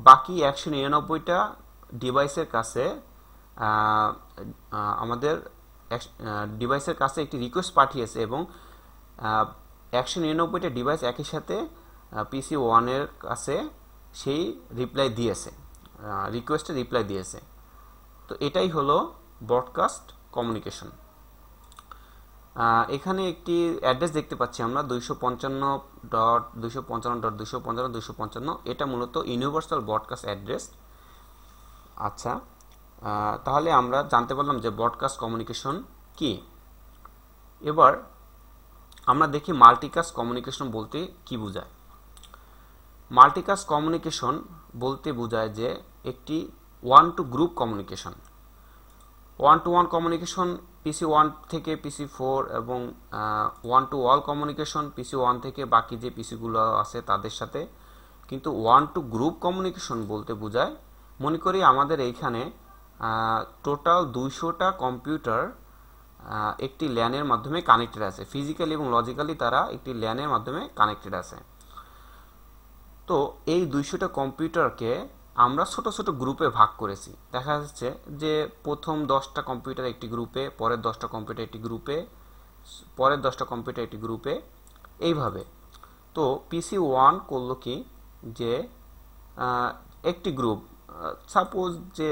বাকি 199টা ডিভাইসের কাছে আমাদের ডিভাইসের কাছে একটি রিকোয়েস্ট পাঠিয়েছে এবং 199টা ডিভাইস একই সাথে পিসি 1 এর কাছে সেই রিকোয়েস্টের রিপ্লাই দিয়েছে। তো এটাই হলো ব্রডকাস্ট কমিউনিকেশন। এখানে একটি অ্যাড্রেস দেখতে পাচ্ছি আমরা 255.255.255. এটা মূলত ইউনিভার্সাল ব্রডকাস্ট অ্যাড্রেস। আচ্ছা, তাহলে আমরা জানতে পারলাম যে ব্রডকাস্ট কমিউনিকেশন কি। এবার আমরা দেখি মাল্টিকাস্ট কমিউনিকেশন বলতে কি বোঝায়। মাল্টিকাস্ট কমিউনিকেশন বলতে বোঝায় যে একটি one to group communication. One to one communication PC 1 থেকে পিসি 4 এবং one to all communication PC 1 থেকে বাকি যে পিসিগুলো আছে তাদের সাথে। কিন্তু ওয়ান টু গ্রুপ কমিউনিকেশন বলতে বোঝায়, মনে করি আমাদের এইখানে টোটাল 200টা কম্পিউটার একটি ল্যানের মাধ্যমে কানেক্টেড আছে, ফিজিক্যালি এবং লজিক্যালি তারা একটি ল্যানের মাধ্যমে কানেক্টেড আছে। তো এই 200টা কম্পিউটারকে আমরা ছোট ছোট গ্রুপে ভাগ করেছি। দেখা যাচ্ছে যে প্রথম 10টা কম্পিউটার একটি গ্রুপে, পরের 10টা কম্পিউটার একটি গ্রুপে, পরের 10টা কম্পিউটার একটি গ্রুপে, এইভাবে। তো পিসি 1 করলো কি যে একটি গ্রুপ, সাপোজ যে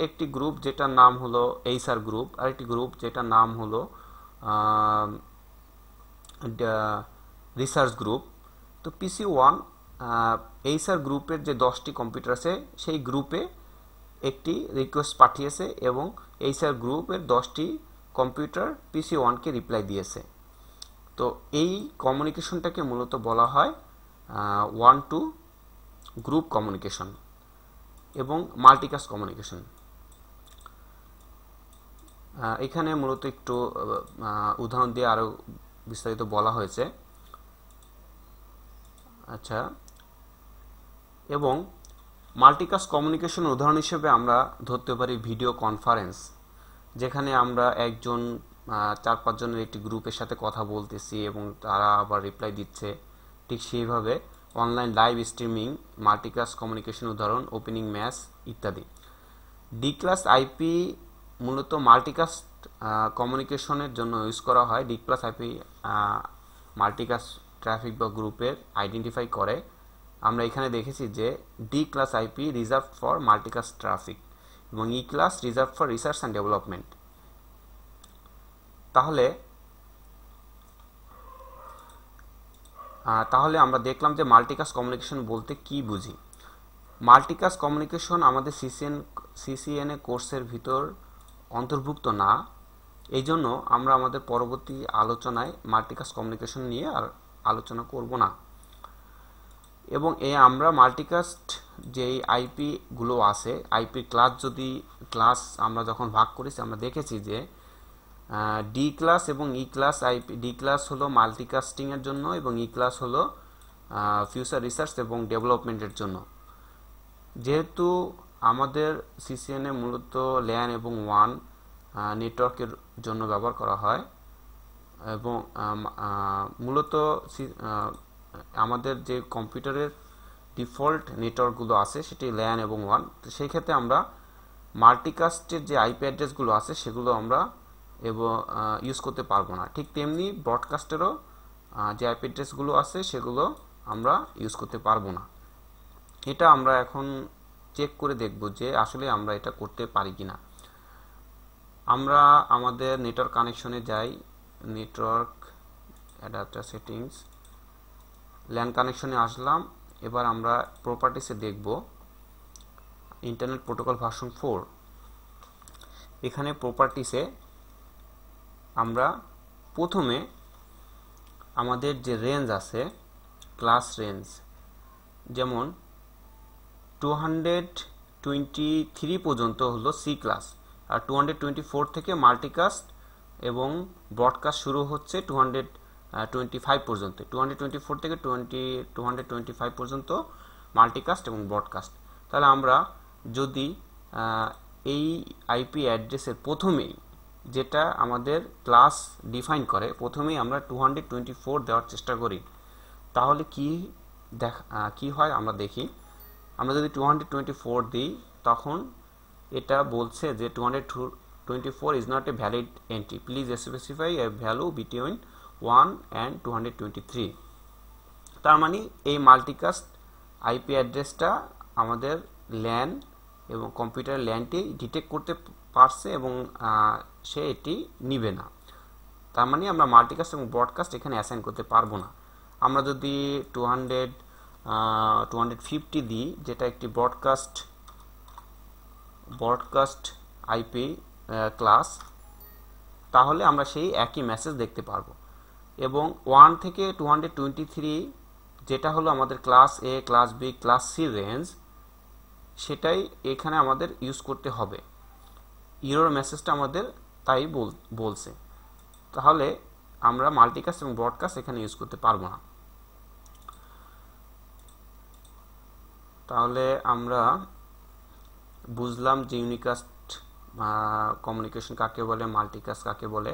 একটি গ্রুপ যেটার নাম হলো এইচআর গ্রুপ, আর একটি গ্রুপ যেটার নাম হলো রিসার্চ গ্রুপ। তো পিসি 1 এইচআর গ্রুপের যে 10টি কম্পিউটার আছে সেই গ্রুপে একটি রিকোয়েস্ট পাঠিয়েছে এবং এইচআর গ্রুপের 10টি কম্পিউটার পিসি 1কে রিপ্লাই দিয়েছে। তো এই কমিউনিকেশনটাকে মূলত বলা হয় ওয়ান টু গ্রুপ কমিউনিকেশন এবং মাল্টিকাস্ট কমিউনিকেশন। এখানে মূলত একটু উদাহরণ দিয়ে আরও বিস্তারিত বলা হয়েছে। আচ্ছা, এবং মাল্টিকাস্ট কমিউনিকেশন উদাহরণ হিসেবে আমরা ধরতে পারি ভিডিও কনফারেন্স, যেখানে আমরা একজন 4-5 জনের একটি গ্রুপের সাথে কথা বলতেছি এবং তারা আবার রিপ্লাই দিচ্ছে। ঠিক সেইভাবে online live streaming multicast communication উদাহরণ, ওপেনিং ম্যাচ ইত্যাদি। ডি ক্লাস আইপি মূলত মাল্টিকাস্ট কমিউনিকেশনের জন্য ইউজ করা হয়। D class IP multicast traffic বা গ্রুপের আইডেন্টিফাই করে। আমরা এখানে দেখেছি যে D class IP reserve for multicast traffic এবং E class reserve for research and development. তাহলে আমরা দেখলাম যে মাল্টিকাস্ট কমিউনিকেশন বলতে কি বুঝি। মাল্টিকাস্ট কমিউনিকেশন আমাদের সিসিএনএ কোর্সের ভিতর অন্তর্ভুক্ত না, এই জন্য আমরা আমাদের পরবর্তী আলোচনায় মাল্টিকাস্ট কমিউনিকেশন নিয়ে আর আলোচনা করব না। এবং আমরা মাল্টিকাস্ট যেই আইপিগুলো আছে, আইপি ক্লাস আমরা যখন ভাগ করেছি আমরা দেখেছি যে ডি ক্লাস এবং E class IP. D class হলো মাল্টিকাস্টিংয়ের জন্য এবং ই ক্লাস হলো ফিউচার রিসার্চ এবং ডেভেলপমেন্টের জন্য। যেহেতু আমাদের সিসিএনএ মূলত ল্যান এবং ওয়ান নেটওয়ার্কের জন্য ব্যবহার করা হয় এবং মূলত আমাদের যে কম্পিউটারের ডিফল্ট নেটওয়ার্কগুলো আছে সেটি ল্যান এবং ওয়ান, তো সেই ক্ষেত্রে আমরা মাল্টিকাস্টের যে আইপি অ্যাড্রেসগুলো আছে সেগুলো আমরা ইউজ করতে পারবো না। ঠিক তেমনি ব্রডকাস্টেরও যে আইপি অ্যাড্রেসগুলো আছে সেগুলো আমরা ইউজ করতে পারবো না। এটা আমরা এখন চেক করে দেখব যে আসলে আমরা এটা করতে পারি কিনা। আমরা আমাদের নেটওয়ার্ক কানেকশনে যাই, নেটওয়ার্ক অ্যাডাপ্টার সেটিংস, ল্যান কানেকশনে আসলাম। এবার আমরা প্রপার্টিসে দেখব ইন্টারনেট প্রোটোকল ভার্সন 4। এখানে প্রপার্টিসে আমরা প্রথমে আমাদের যে রেঞ্জ আছে, ক্লাস রেঞ্জ, যেমন 223 পর্যন্ত হলো সি ক্লাস, আর 224 থেকে মাল্টিকাস্ট এবং ব্রডকাস্ট শুরু হচ্ছে 225 পর্যন্ত। 224 থেকে 225 পর্যন্ত মাল্টিকাস্ট এবং ব্রডকাস্ট। তাহলে আমরা যদি এই আইপি অ্যাড্রেসের প্রথমেই, যেটা আমাদের ক্লাস ডিফাইন করে, প্রথমেই আমরা 224 দেওয়ার চেষ্টা করি, তাহলে কি হয় আমরা দেখি। আমরা যদি 224 দিই তখন এটা বলছে যে 224 is not a valid entry, please specify a value between 1 and 223। তার মানে এই মাল্টিকাস্ট আইপি অ্যাড্রেসটা আমাদের ল্যান এবং কম্পিউটার ল্যানটি ডিটেক্ট করতে পারছে এবং সে এটি নিবে না। তার মানে আমরা মাল্টিকাস্ট এবং ব্রডকাস্ট এখানে অ্যাসাইন করতে পারবো না। আমরা যদি 250 দিই, যেটা একটি ব্রডকাস্ট আইপি ক্লাস, তাহলে আমরা সেই একই মেসেজ দেখতে পারবো। এবং 1 থেকে 223 যেটা হলো আমাদের class A, class B, class C range, সেটাই এখানে আমাদের ইউজ করতে হবে। এরর মেসেজটা আমাদের তাই বলছে, তাহলে আমরা মাল্টিকাস্ট এবং ব্রডকাস্ট এখানে ইউজ করতে পারবো না। তাহলে আমরা বুঝলাম যে ইউনিকাস্ট কমিউনিকেশন কাকে বলে, মাল্টিকাস্ট কাকে বলে,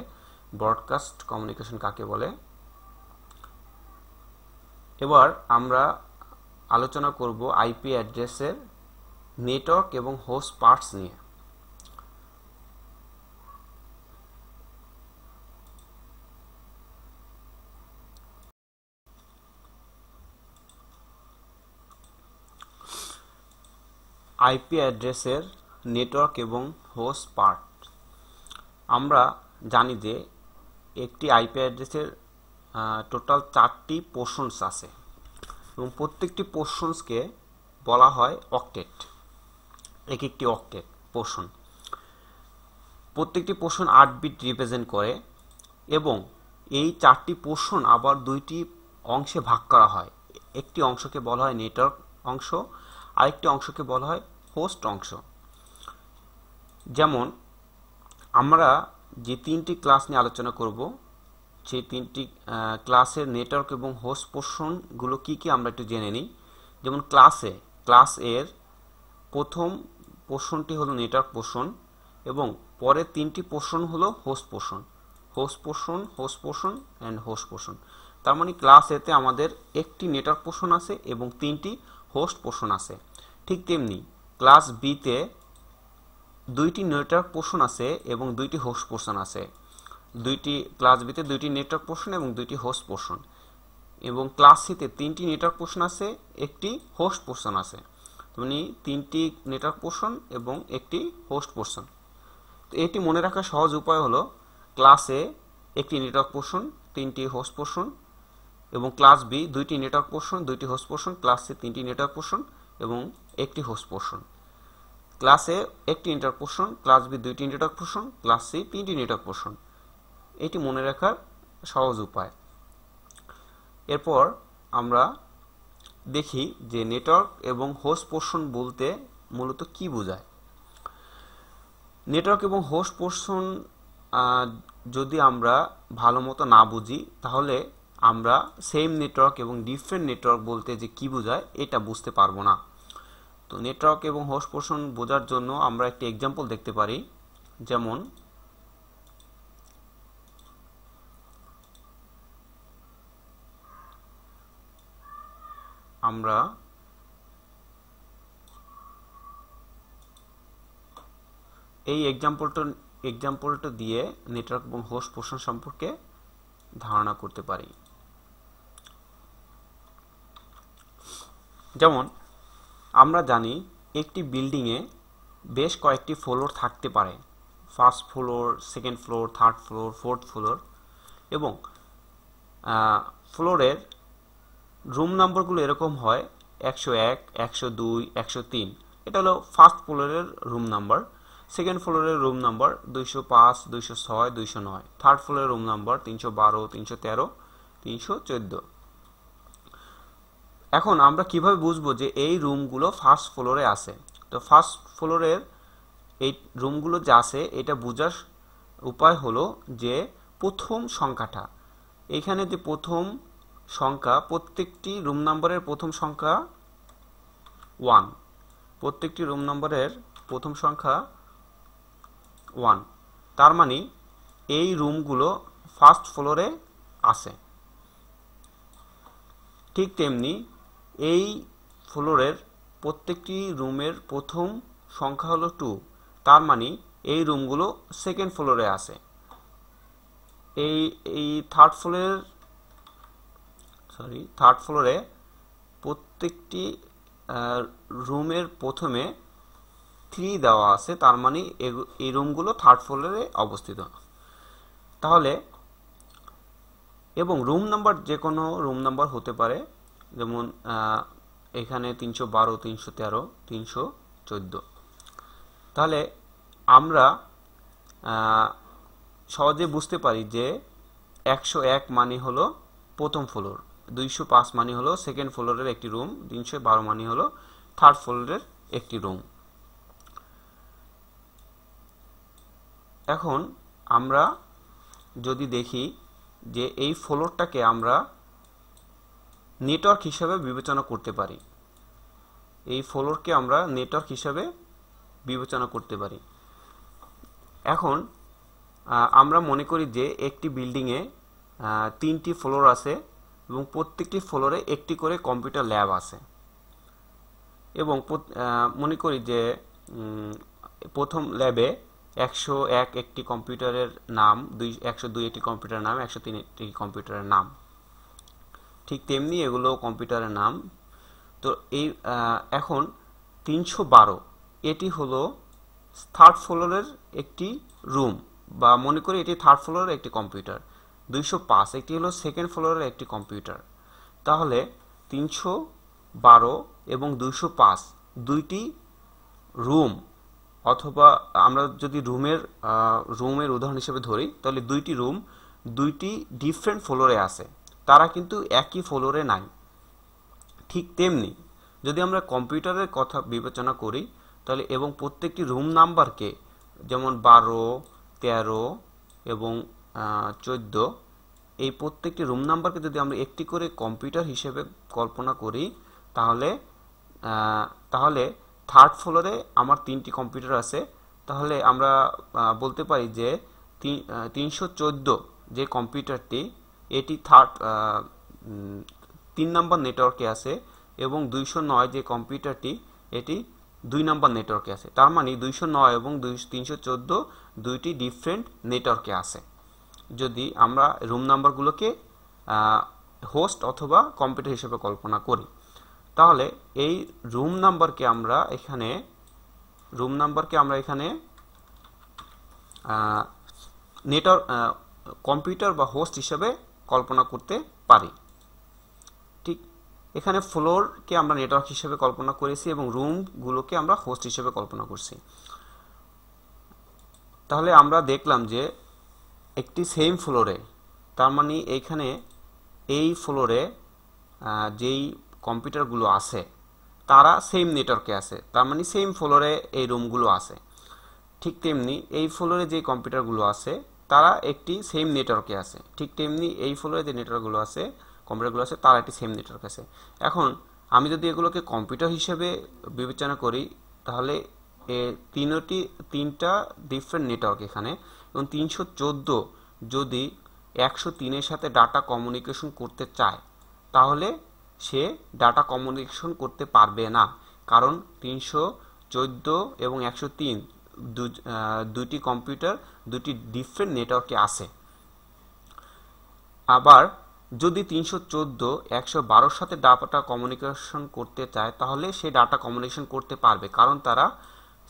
ব্রডকাস্ট কমিউনিকেশন কাকে বলে। এবার আমরা আলোচনা করব আইপি অ্যাড্রেসের নেটওয়ার্ক এবং হোস্ট পার্টস নিয়ে। আইপি অ্যাড্রেসের নেটওয়ার্ক এবং হোস্ট পার্ট। আমরা জানি যে একটি আইপি অ্যাড্রেসের টোটাল 4টি পোর্শনস আছে এবং প্রত্যেকটি পোর্শনসকে বলা হয় অক্টেট, এক একটি অক্টেট পোর্শন। প্রত্যেকটি পোর্শন 8 বিট রিপ্রেজেন্ট করে এবং এই 4টি পোর্শন আবার 2টি অংশে ভাগ করা হয়। একটি অংশকে বলা হয় নেটওয়ার্ক অংশ, আরেকটি অংশকে বলা হয় হোস্ট অংশ। যেমন আমরা যে 3টি ক্লাস নিয়ে আলোচনা করব, সেই 3টি ক্লাসের নেটওয়ার্ক এবং হোস্ট পোর্শনগুলো কি কি আমরা একটু জেনে নিই। যেমন ক্লাস এর প্রথম পোর্শনটি হলো নেটওয়ার্ক পোর্শন এবং পরের 3টি পোর্শন হলো host portion, host portion, host portion and host portion. তার মানে ক্লাস এতে আমাদের একটি নেটওয়ার্ক পোর্শন আছে এবং 3টি হোস্ট পোর্শন আছে। ঠিক তেমনি ক্লাস বিতে 2টি নেটওয়ার্ক পোর্শন আছে এবং 2টি হোস্ট পোর্শন আছে। ক্লাস বিতে 2টি নেটওয়ার্ক পোর্শন এবং 2টি হোস্ট পোর্শন, এবং ক্লাস সিতে 3টি নেটওয়ার্ক পোর্শন আছে, একটি হোস্ট পোর্শন আছে। মানে 3টি নেটওয়ার্ক পোর্শন এবং একটি হোস্ট পোর্শন। তো এটি মনে রাখার সহজ উপায় হলো ক্লাসে একটি নেটওয়ার্ক পোর্শন, 3টি হোস্ট পোর্শন, এবং ক্লাস বি 2টি নেটওয়ার্ক পোর্শন, 2টি হোস্ট পোর্শন, ক্লাস সি 3টি নেটওয়ার্ক পোর্শন এবং একটি হোস্ট পোর্শন। ক্লাসে একটি নেটওয়ার্ক পোর্শন, ক্লাস বি 2টি নেটওয়ার্ক পোর্শন, ক্লাস সি 3টি নেটওয়ার্ক পোর্শন। এটি মনে রাখার সহজ উপায়। এরপর আমরা দেখি যে নেটওয়ার্ক এবং হোস্ট পোর্শন বলতে মূলত কি বোঝায়। নেটওয়ার্ক এবং হোস্ট পোর্শন যদি আমরা ভালো মতো না বুঝি, তাহলে আমরা সেম নেটওয়ার্ক এবং ডিফারেন্ট নেটওয়ার্ক বলতে যে কি বোঝায় এটা বুঝতে পারবো না। তো নেটওয়ার্ক এবং হোস্ট পোর্শন বোঝার জন্য আমরা একটি এক্সাম্পল দেখতে পারি। যেমন আমরা এই এক্সাম্পলটা দিয়ে নেটওয়ার্ক এবং হোস্ট পোর্শন সম্পর্কে ধারণা করতে পারি। যেমন আমরা জানি একটি বিল্ডিংয়ে বেশ কয়েকটি ফ্লোর থাকতে পারে, first floor, second floor, third floor, fourth floor, এবং ফ্লোরের রুম নাম্বারগুলো এরকম হয় 101, 102, 103। এটা হলো ফার্স্ট ফ্লোরের রুম নাম্বার। সেকেন্ড ফ্লোরের রুম নাম্বার 205, 206, 209। থার্ড ফ্লোরের রুম নাম্বার 312, 313, 314। এখন আমরা কিভাবে বুঝবো যে এই রুমগুলো ফার্স্ট ফ্লোরে আছে? তো ফার্স্ট ফ্লোরের এই রুমগুলো যে আছে এটা বোঝার উপায় হলো যে প্রথম সংখ্যাটা, এখানে যে প্রথম সংখ্যা, প্রত্যেকটি রুম নাম্বারের প্রথম সংখ্যা 1, প্রত্যেকটি রুম নাম্বারের প্রথম সংখ্যা 1। তার মানে এই রুমগুলো ফার্স্ট ফ্লোরে আছে। ঠিক তেমনি এই ফ্লোরের প্রত্যেকটি রুমের প্রথম সংখ্যা হলো 2, তার মানে এই রুমগুলো সেকেন্ড ফ্লোরে আছে। এই থার্ড ফ্লোরে প্রত্যেকটি রুমের প্রথমে 3 দেওয়া আছে, তার মানে এই রুমগুলো থার্ড ফ্লোরে অবস্থিত। তাহলে এবং রুম নাম্বার যে কোনো রুম নাম্বার হতে পারে, যেমন এখানে 312, 313, 314। তাহলে আমরা সহজে বুঝতে পারি যে 101 মানে হলো প্রথম ফ্লোর, 205 মানে হলো সেকেন্ড ফ্লোরের একটি রুম, 312 মানে হলো থার্ড ফ্লোরের একটি রুম। এখন আমরা যদি দেখি যে এই ফ্লোরটাকে আমরা নেটওয়ার্ক হিসাবে বিবেচনা করতে পারি, এই ফ্লোরকে আমরা নেটওয়ার্ক হিসাবে বিবেচনা করতে পারি। এখন আমরা মনে করি যে একটি বিল্ডিংয়ে 3টি ফ্লোর আছে এবং প্রত্যেকটি ফ্লোরে একটি করে কম্পিউটার ল্যাব আছে, এবং মনে করি যে প্রথম ল্যাবে 101 একটি কম্পিউটারের নাম, 102 একটি কম্পিউটারের নাম, 103 একটি কম্পিউটারের নাম। ঠিক তেমনি এগুলো কম্পিউটারের নাম। তো এই এখন 312 এটি হলো থার্ড ফ্লোরের একটি রুম, বা মনে করি এটি থার্ড ফ্লোরের একটি কম্পিউটার। 205 একটি হলো সেকেন্ড ফ্লোরের একটি কম্পিউটার। তাহলে 312 এবং 205 দুইটি রুম, অথবা আমরা যদি রুমের উদাহরণ হিসেবে ধরি, তাহলে দুইটি রুম দুইটি ডিফারেন্ট ফ্লোরে আছে, তারা কিন্তু একই ফ্লোরে নাই। ঠিক তেমনি যদি আমরা কম্পিউটারের কথা বিবেচনা করি তাহলে, এবং প্রত্যেকটি রুম নাম্বারকে, যেমন 12, 13 এবং 14, এই প্রত্যেকটি রুম নাম্বারকে যদি আমরা একটি করে কম্পিউটার হিসেবে কল্পনা করি, তাহলে থার্ড ফ্লোরে আমার 3টি কম্পিউটার আছে। তাহলে আমরা বলতে পারি যে 314 যে কম্পিউটারটি, এটি 3 নম্বর নেটওয়ার্কে আছে, এবং 209 যে কম্পিউটারটি, এটি 2 নম্বর নেটওয়ার্কে আছে। তার মানে 209 এবং 314 দুইটি ডিফারেন্ট নেটওয়ার্কে আছে। যদি আমরা রুম নাম্বারগুলোকে হোস্ট অথবা কম্পিউটার হিসেবে কল্পনা করি, তাহলে এই রুম নাম্বারকে আমরা এখানে নেটওয়ার্ক কম্পিউটার বা হোস্ট হিসেবে কল্পনা করতে পারি। ঠিক এখানে ফ্লোরকে আমরা নেটওয়ার্ক হিসেবে কল্পনা করেছি এবং রুমগুলোকে আমরা হোস্ট হিসেবে কল্পনা করছি। তাহলে আমরা দেখলাম যে একটি সেম ফ্লোরে, তার মানে এইখানে এই ফ্লোরে যেই কম্পিউটারগুলো আছে তারা সেম নেটওয়ার্কে আছে, তার মানে সেম ফ্লোরে এই রুমগুলো আছে। ঠিক তেমনি এই ফ্লোরে যে কম্পিউটারগুলো আছে তারা একটি সেম নেটওয়ার্কে আছে। ঠিক তেমনি এই ফ্লোরে যে কম্পিউটারগুলো আছে তারা একটি সেম নেটওয়ার্ক আছে। এখন আমি যদি এগুলোকে কম্পিউটার হিসেবে বিবেচনা করি, তাহলে তিনটা ডিফারেন্ট নেটওয়ার্ক এখানে, এবং 314 যদি 103-এর সাথে ডাটা কমিউনিকেশন করতে চায়, তাহলে সে ডাটা কমিউনিকেশন করতে পারবে না, কারণ 314 এবং 103 দুইটি কম্পিউটার দুটি ডিফারেন্ট নেটওয়ার্কে আছে। আবার যদি 314 112-র সাথে ডাটা কমিউনিকেশন করতে চায়, তাহলে সে ডাটা কমিউনিকেশন করতে পারবে, কারণ তারা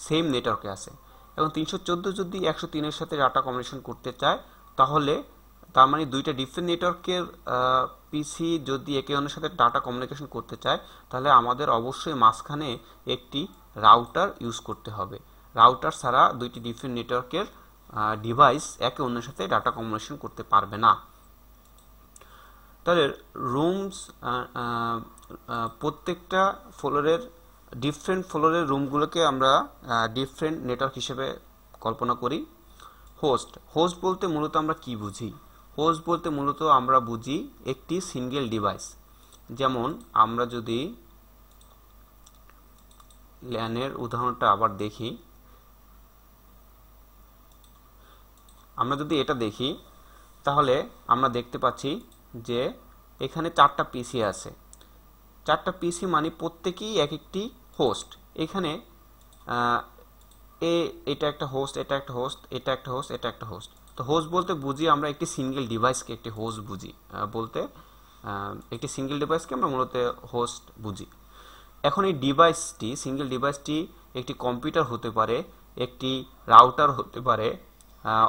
সেম নেটওয়ার্কে আছে। এবং 314 যদি 103-এর সাথে ডাটা কমিউনিকেশন করতে চায়, তাহলে তার মানে দুইটা ডিফারেন্ট নেটওয়ার্কের পিসি যদি একে অন্যের সাথে ডাটা কমিউনিকেশন করতে চায়, তাহলে আমাদের অবশ্যই মাঝখানে একটি রাউটার ইউজ করতে হবে। রাউটার ছাড়া দুইটি ডিফারেন্ট নেটওয়ার্কের ডিভাইস একে অন্যের সাথে ডাটা কমিউনিকেশন করতে পারবে না। তাহলে প্রত্যেকটা ফ্লোরের ডিফারেন্ট ফ্লোরের রুমগুলোকে আমরা ডিফারেন্ট নেটওয়ার্ক হিসেবে কল্পনা করি। হোস্ট বলতে মূলত আমরা কি বুঝি? হোস্ট বলতে মূলত আমরা বুঝি একটি সিঙ্গেল ডিভাইস। যেমন আমরা যদি ল্যানের উদাহরণটা আবার দেখি, আমরা যদি এটা দেখি, তাহলে আমরা দেখতে পাচ্ছি যে এখানে 4টা পিসি আছে। 4টা পিসি মানে প্রত্যেকেই এক একটি হোস্ট। এখানে এটা একটা হোস্ট, এটা একটা হোস্ট, এটা একটা হোস্ট, এটা একটা হোস্ট। তো হোস্ট বলতে বুঝি আমরা একটি সিঙ্গেল ডিভাইসকে একটি হোস্ট বুঝি, একটি সিঙ্গেল ডিভাইসকে আমরা মূলত হোস্ট বুঝি। এখন এই ডিভাইসটি, সিঙ্গেল ডিভাইসটি একটি কম্পিউটার হতে পারে, একটি রাউটার হতে পারে,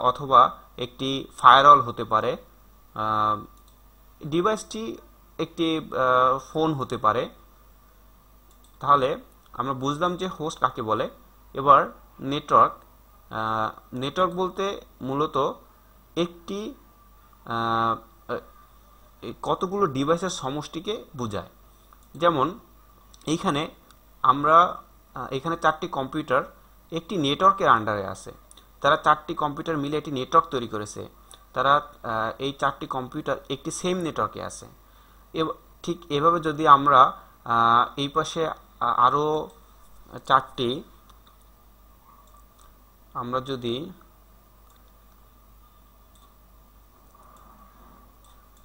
অথবা একটি ফায়ারওয়াল হতে পারে, ডিভাইসটি একটি ফোন হতে পারে। তাহলে আমরা বুঝলাম যে হোস্ট কাকে বলে। এবার নেটওয়ার্ক, নেটওয়ার্ক বলতে মূলত একটি কতগুলো ডিভাইসের সমষ্টিকে বোঝায়। যেমন এইখানে আমরা এখানে 4টি কম্পিউটার একটি নেটওয়ার্কের আন্ডারে আছে। তারা 4টি কম্পিউটার মিলে একটি নেটওয়ার্ক তৈরি করেছে। তারা এই 4টি কম্পিউটার একটি সেম নেটওয়ার্কে আছে। ঠিক এভাবে যদি আমরা এই পাশে আরও 4টি আমরা যদি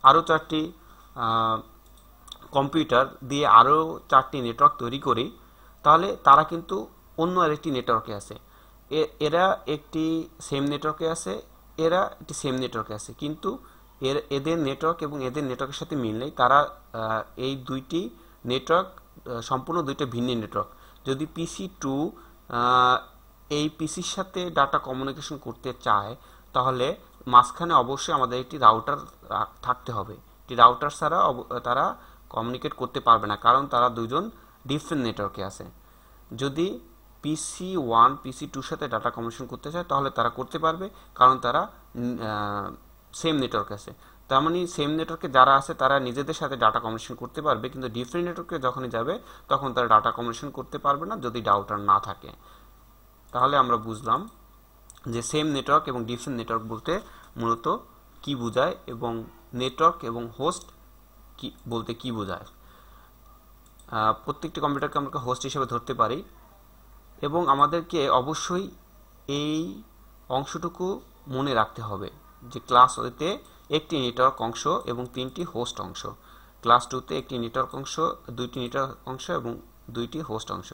আরও 4টি কম্পিউটার দিয়ে আরও 4টি নেটওয়ার্ক তৈরি করি, তাহলে তারা কিন্তু অন্য আরেকটি নেটওয়ার্কে আছে। এরা একটি সেম নেটওয়ার্কে আছে, এরা একটি সেম নেটওয়ার্কে আছে, কিন্তু এদের নেটওয়ার্ক এবং এদের নেটওয়ার্কের সাথে মিল নেই। তারা এই দুইটি নেটওয়ার্ক সম্পূর্ণ দুইটা ভিন্ন নেটওয়ার্ক। যদি PC2 এই পিসির সাথে ডাটা কমিউনিকেশন করতে চায়, তাহলে মাঝখানে অবশ্যই আমাদের একটি রাউটার থাকতে হবে। একটি রাউটার ছাড়া তারা কমিউনিকেট করতে পারবে না, কারণ তারা দুইজন ডিফারেন্ট নেটওয়ার্কে আছে। যদি PC1 PC2 সাথে ডাটা কমিউনিকেশন করতে চায়, তাহলে তারা করতে পারবে, কারণ তারা সেম নেটওয়ার্কে আছে। তার মানে সেম নেটওয়ার্কে যারা আছে তারা নিজেদের সাথে ডাটা কমিউনিকেশন করতে পারবে, কিন্তু ডিফারেন্ট নেটওয়ার্কে যখনই যাবে তখন তারা ডাটা কমিউনিকেশন করতে পারবে না যদি রাউটার না থাকে। তাহলে আমরা বুঝলাম যে সেম নেটওয়ার্ক এবং ডিফারেন্ট নেটওয়ার্ক বলতে মূলত কি বোঝায় এবং নেটওয়ার্ক এবং হোস্ট কি বলতে কি বোঝায়। প্রত্যেকটি কম্পিউটারকে আমরা হোস্ট হিসেবে ধরতে পারি, এবং আমাদেরকে অবশ্যই এই অংশটুকু মনে রাখতে হবে যে ক্লাস ওতে একটি নেটওয়ার্ক অংশ এবং 3টি হোস্ট অংশ, ক্লাস 2তে একটি নেটওয়ার্ক অংশ, 2টি নেটওয়ার্ক অংশ এবং 2টি হোস্ট অংশ,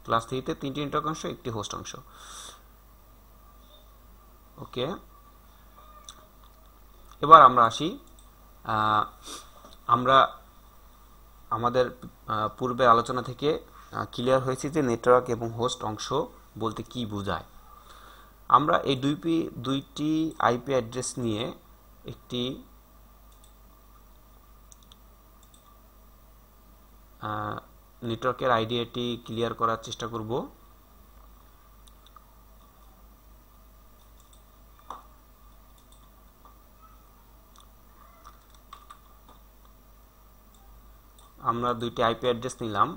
ক্লাস 3তে 3টি নেটওয়ার্ক অংশ, 1টি হোস্ট অংশ। ওকে, এবার আমরা আসি, আমরা আমাদের পূর্বে আলোচনা থেকে ক্লিয়ার হয়েছে যে নেটওয়ার্ক এবং হোস্ট অংশ বলতে কি বোঝায়। আমরা এই দুইটি আইপি অ্যাড্রেস নিয়ে একটি নেটওয়ার্কের আইডিয়াটি ক্লিয়ার করার চেষ্টা করব। আমরা দুইটি আইপি অ্যাড্রেস নিলাম।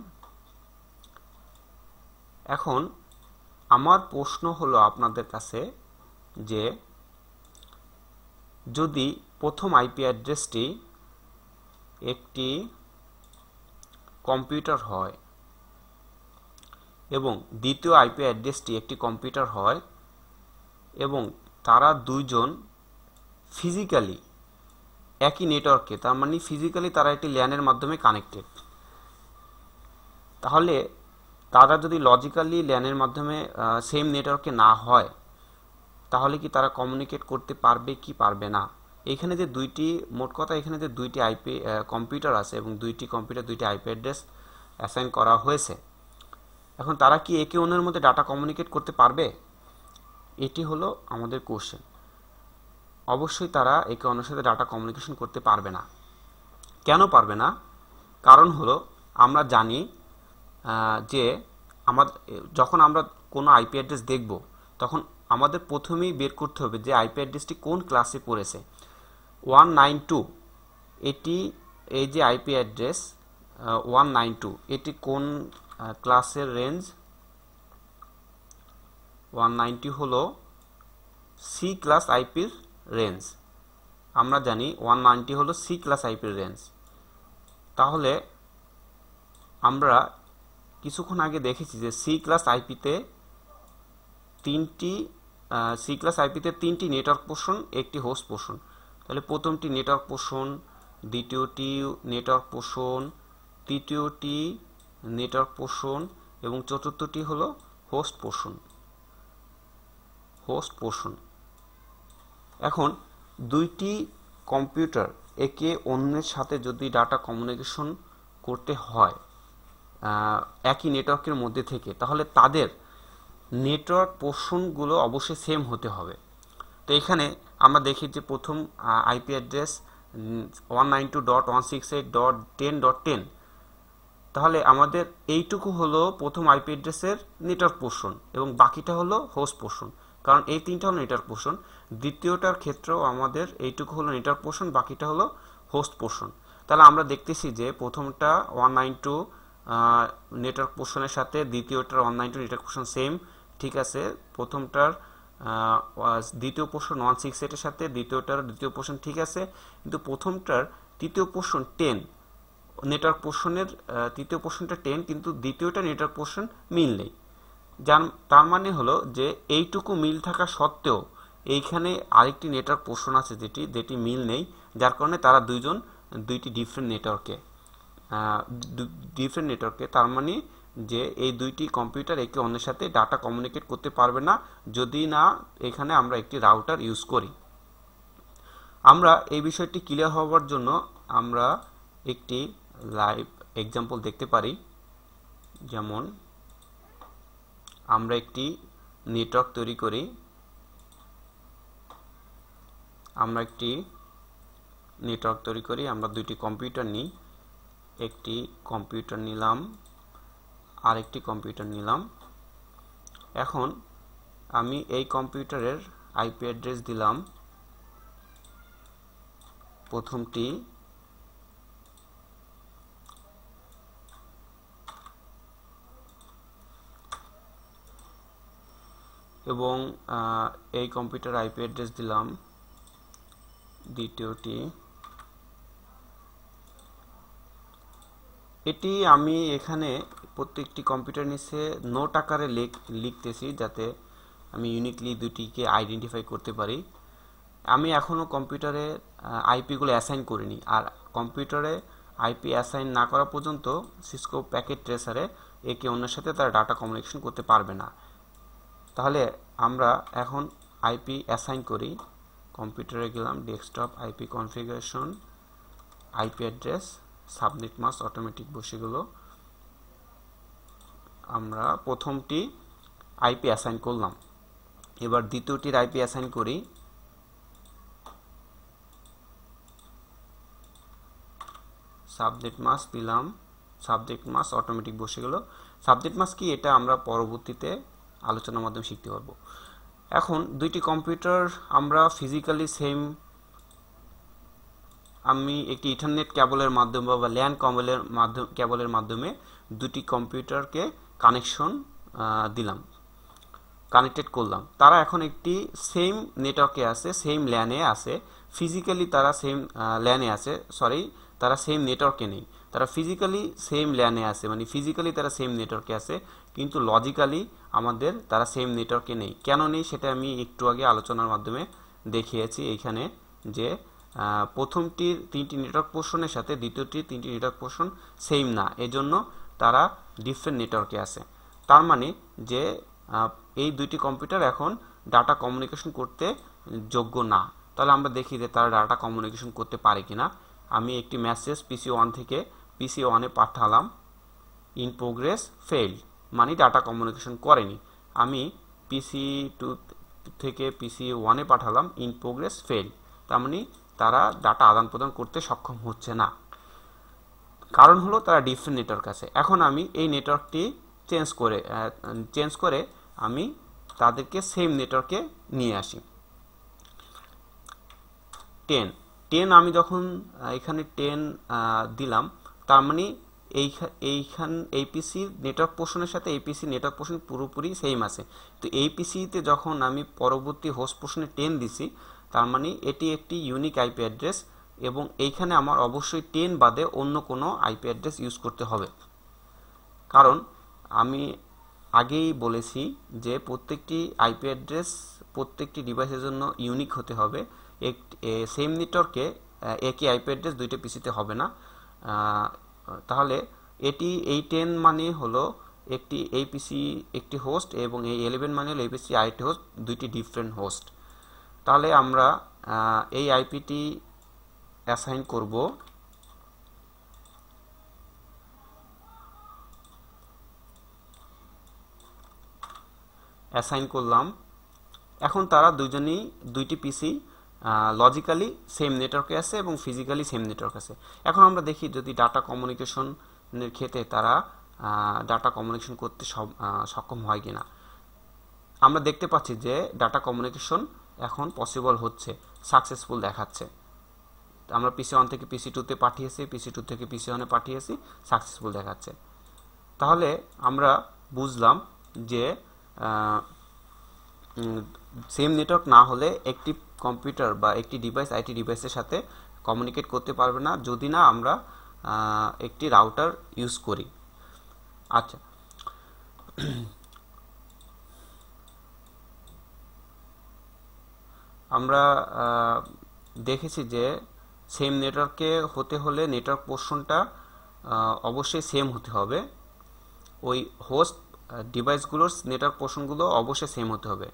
এখন আমার প্রশ্ন হলো আপনাদের কাছে যে যদি প্রথম আইপি অ্যাড্রেসটি একটি কম্পিউটার হয় এবং দ্বিতীয় আইপি অ্যাড্রেসটি একটি কম্পিউটার হয় এবং তারা দুইজন ফিজিক্যালি একই নেটওয়ার্কে, তার মানে ফিজিক্যালি তারা একটি ল্যানের মাধ্যমে কানেক্টেড, তাহলে তারা যদি লজিক্যালি ল্যানের মাধ্যমে সেম নেটওয়ার্কে না হয়, তাহলে কি তারা কমিউনিকেট করতে পারবে কি পারবে না? এখানে যে দুইটি, মোট কথা এখানে যে দুইটি আইপি কম্পিউটার আছে এবং দুইটি কম্পিউটার দুইটি আইপি অ্যাড্রেস অ্যাসাইন করা হয়েছে, এখন তারা কি একে অন্যের মধ্যে ডাটা কমিউনিকেট করতে পারবে? এটি হলো আমাদের কোশ্চেন। অবশ্যই তারা একে অন্যের সাথে ডাটা কমিউনিকেশন করতে পারবে না। কেন পারবে না? কারণ হলো আমরা জানি যে যখন আমরা কোনো আইপি অ্যাড্রেস দেখব, তখন আমাদের প্রথমেই বের করতে হবে যে আইপি অ্যাড্রেসটি কোন ক্লাসে পড়েছে। 192 এটি, এই যে আইপি অ্যাড্রেস 192 এটি কোন ক্লাসের রেঞ্জ? 190 হলো সি ক্লাস আইপির রেঞ্জ। আমরা জানি 190 হলো সি ক্লাস আইপির রেঞ্জ। তাহলে আমরা কিছুক্ষণ আগে দেখেছি যে সি ক্লাস আইপিতে তিনটি নেটওয়ার্ক পোর্শন, একটি হোস্ট পোর্শন। তাহলে প্রথমটি নেটওয়ার্ক পোর্শন, দ্বিতীয়টি নেটওয়ার্ক পোর্শন, তৃতীয়টি নেটওয়ার্ক পোর্শন এবং চতুর্থটি হলো হোস্ট পোর্শন। এখন দুইটি কম্পিউটার একে অন্যের সাথে যদি ডাটা কমিউনিকেশন করতে হয় একই নেটওয়ার্কের মধ্যে থেকে, তাহলে তাদের নেটওয়ার্ক পোর্শনগুলো অবশ্যই সেম হতে হবে। তো এখানে আমরা দেখি যে প্রথম আইপি অ্যাড্রেস 192.168.10.10, তাহলে আমাদের এইটুকু হলো প্রথম আইপি অ্যাড্রেসের নেটওয়ার্ক পোর্শন এবং বাকিটা হলো হোস্ট পোর্শন। কারণ এই তিনটা হলো নেটওয়ার্ক পোর্শন। দ্বিতীয়টার ক্ষেত্রেও আমাদের এইটুকু হলো নেটওয়ার্ক পোর্শন, বাকিটা হলো হোস্ট পোর্শন। তাহলে আমরা দেখতেছি যে প্রথমটা 192 নেটওয়ার্ক পোর্শনের সাথে দ্বিতীয়টার 192 নেটওয়ার্ক পোর্শন সেম, ঠিক আছে। প্রথমটার দ্বিতীয় পোর্শন 168 এর সাথে দ্বিতীয়টার দ্বিতীয় পোর্শন ঠিক আছে, কিন্তু প্রথমটার তৃতীয় পোর্শন 10, নেটওয়ার্ক পোর্শনের তৃতীয় পোর্শনটা 10, কিন্তু দ্বিতীয়টা নেটওয়ার্ক পোর্শন মিল নেই। তার মানে হলো যে এইটুকু মিল থাকা সত্ত্বেও এইখানে আরেকটি নেটওয়ার্ক পোর্শন আছে যেটি মিল নেই, যার কারণে তারা দুইটি ডিফারেন্ট নেটওয়ার্কে। তার মানে যে এই দুইটি কম্পিউটার একে অন্যের সাথে ডাটা কমিউনিকেট করতে পারবে না যদি না এখানে আমরা একটি রাউটার ইউজ করি। আমরা এই বিষয়টি ক্লিয়ার হওয়ার জন্য আমরা একটি লাইভ এক্সাম্পল দেখতে পারি। যেমন আমরা একটি নেটওয়ার্ক তৈরি করি, আমরা দুইটি কম্পিউটার নিই, একটি কম্পিউটার নিলাম, আরেকটি কম্পিউটার নিলাম। এখন আমি এই কম্পিউটারের আইপি অ্যাড্রেস দিলাম প্রথমটি, এবং এই কম্পিউটার আইপি অ্যাড্রেস দিলাম দ্বিতীয়টি। এটি আমি এখানে প্রত্যেকটি কম্পিউটার নিচে নোট আকারে লিখতেছি যাতে আমি ইউনিকলি দুটিকে আইডেন্টিফাই করতে পারি। আমি এখনও কম্পিউটারে আইপিগুলো অ্যাসাইন করিনি, আর কম্পিউটারে আইপি অ্যাসাইন না করা পর্যন্ত সিসকো প্যাকেট ট্রেসারে একে অন্যের সাথে তারা ডাটা কমিউনিকেশন করতে পারবে না। তাহলে আমরা এখন আইপি অ্যাসাইন করি। কম্পিউটারে গেলাম, desktop, IP configuration, IP address, subnet mask automatic বসে গেল। আমরা প্রথমটি আইপি অ্যাসাইন করলাম, এবার দ্বিতীয়টির আইপি অ্যাসাইন করি। সাবনেট মাস্ক দিলাম, সাবজেক্ট মাস্ক অটোমেটিক বসে গেল। সাবজেক্ট মাস্ক কি এটা আমরা পরবর্তীতে আলোচনার মাধ্যমে শিখতে পারবো। এখন দুইটি কম্পিউটার আমরা ফিজিক্যালি সেম, আমি একটি ইথারনেট কেবলের মাধ্যমে বা ল্যান কেবলের মাধ্যমে দুটি কম্পিউটারকে কানেক্টেড করলাম। তারা এখন একটি সেম নেটওয়ার্কে আছে, সেম ল্যানে আছে, ফিজিক্যালি তারা সেম ল্যানে আছে, তারা সেম নেটওয়ার্কে নেই। তারা ফিজিক্যালি সেম ল্যানে আছে, মানে ফিজিক্যালি তারা সেম নেটওয়ার্কে আছে, কিন্তু লজিক্যালি তারা সেম নেটওয়ার্কে নেই। কেন নেই সেটা আমি একটু আগে আলোচনার মাধ্যমে দেখিয়েছি এইখানে, যে প্রথমটির 3টি নেটওয়ার্ক পোর্শনের সাথে দ্বিতীয়টির 3টি নেটওয়ার্ক পোর্শন সেম না, এজন্য তারা ডিফারেন্ট নেটওয়ার্কে আছে। তার মানে যে এই দুইটি কম্পিউটার এখন ডাটা কমিউনিকেশন করতে যোগ্য না। তাহলে আমরা দেখি যে তারা ডাটা কমিউনিকেশন করতে পারে কিনা। আমি একটি মেসেজ PC1 থেকে PC1 এ পাঠালাম, ইন প্রোগ্রেস ফেইল্ড, মানে ডাটা কমিউনিকেশন করেনি। আমি PC2 থেকে PC1 এ পাঠালাম, ইন প্রোগ্রেস ফেইল্ড, তার মানে তারা ডাটা আদান প্রদান করতে সক্ষম হচ্ছে না। কারণ হলো তারা ডিফারেন্ট নেটওয়ার্ক আছে। এখন আমি এই নেটওয়ার্কটি চেঞ্জ করে আমি তাদেরকে সেম নেটওয়ার্কে নিয়ে আসি। 10 আমি যখন এখানে 10 দিলাম, তার মানে এই পিসির নেটওয়ার্ক পোর্শনের সাথে এই পিসির নেটওয়ার্ক পোর্শন পুরোপুরি সেম আছে। তো এই পিসিতে যখন আমি পরবর্তী হোস্ট পোর্শনে 10 দিছি, তার মানে এটি একটি ইউনিক আইপি অ্যাড্রেস, এবং এইখানে আমার অবশ্যই 10 বাদে অন্য কোনো আইপি অ্যাড্রেস ইউজ করতে হবে। কারণ আমি আগেই বলেছি যে প্রত্যেকটি আইপি অ্যাড্রেস প্রত্যেকটি ডিভাইসের জন্য ইউনিক হতে হবে। সেম নেটওয়ার্কে একই আইপি অ্যাড্রেস দুইটা পিসিতে হবে না। তাহলে এই 10 মানে হলো এই পিসি একটি হোস্ট, এবং এই 11 মানে হলো এই পিসি আরেকটি হোস্ট, দুইটি ডিফারেন্ট হোস্ট। তাহলে আমরা এই আইপিটি অ্যাসাইন করব। অ্যাসাইন করলাম। এখন তারা দুইটি পিসি লজিক্যালি সেম নেটওয়ার্কে আছে এবং ফিজিক্যালি সেম নেটওয়ার্ক আছে। এখন আমরা দেখি যদি ডাটা কমিউনিকেশনের ক্ষেত্রে তারা ডাটা কমিউনিকেশন করতে সক্ষম হয় কিনা। আমরা দেখতে পাচ্ছি যে ডাটা কমিউনিকেশন এখন পসিবল হচ্ছে, সাকসেসফুল দেখাচ্ছে। আমরা PC1 থেকে PC2 তে পাঠিয়েছি, PC2 থেকে PC1 এ পাঠিয়েছি, সাকসেসফুল দেখাচ্ছে। তাহলে আমরা বুঝলাম যে সেম নেটওয়ার্ক না হলে একটি কম্পিউটার বা একটি ডিভাইস আইটি ডিভাইসের সাথে কমিউনিকেট করতে পারবে না যদি না আমরা একটি রাউটার ইউজ করি। আচ্ছা, আমরা দেখেছি যে সেম নেটওয়ার্কে হতে হলে নেটওয়ার্ক পোর্শনটা অবশ্যই সেম হতে হবে, ওই হোস্ট ডিভাইসগুলোর নেটওয়ার্ক পোর্শনগুলো অবশ্যই সেম হতে হবে।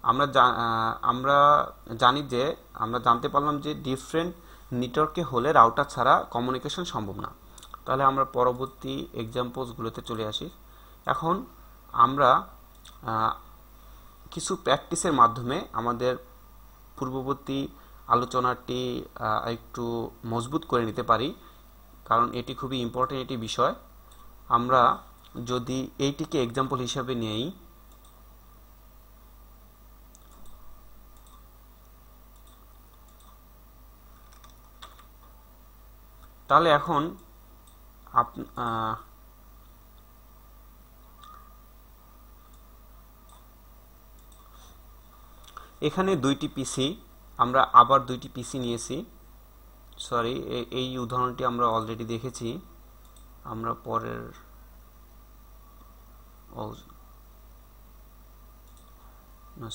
আমরা জানি যে আমরা জানতে পারলাম যে ডিফারেন্ট নেটওয়ার্কে হলে রাউটার ছাড়া কমিউনিকেশন সম্ভব না। তাহলে আমরা পরবর্তী এক্সাম্পলসগুলোতে চলে আসি। এখন আমরা কিছু প্র্যাকটিসের মাধ্যমে আমাদের পূর্ববর্তী আলোচনাটি একটু মজবুত করে নিতে পারি, কারণ এটি খুবই ইম্পর্টেন্ট একটি বিষয়। আমরা যদি এইটিকে এক্সাম্পল হিসাবে নেই, তাহলে এখন এখানে দুইটি পিসি, আমরা আবার দুইটি পিসি নিয়েছি। সরি, এই উদাহরণটি আমরা অলরেডি দেখেছি। আমরা পরের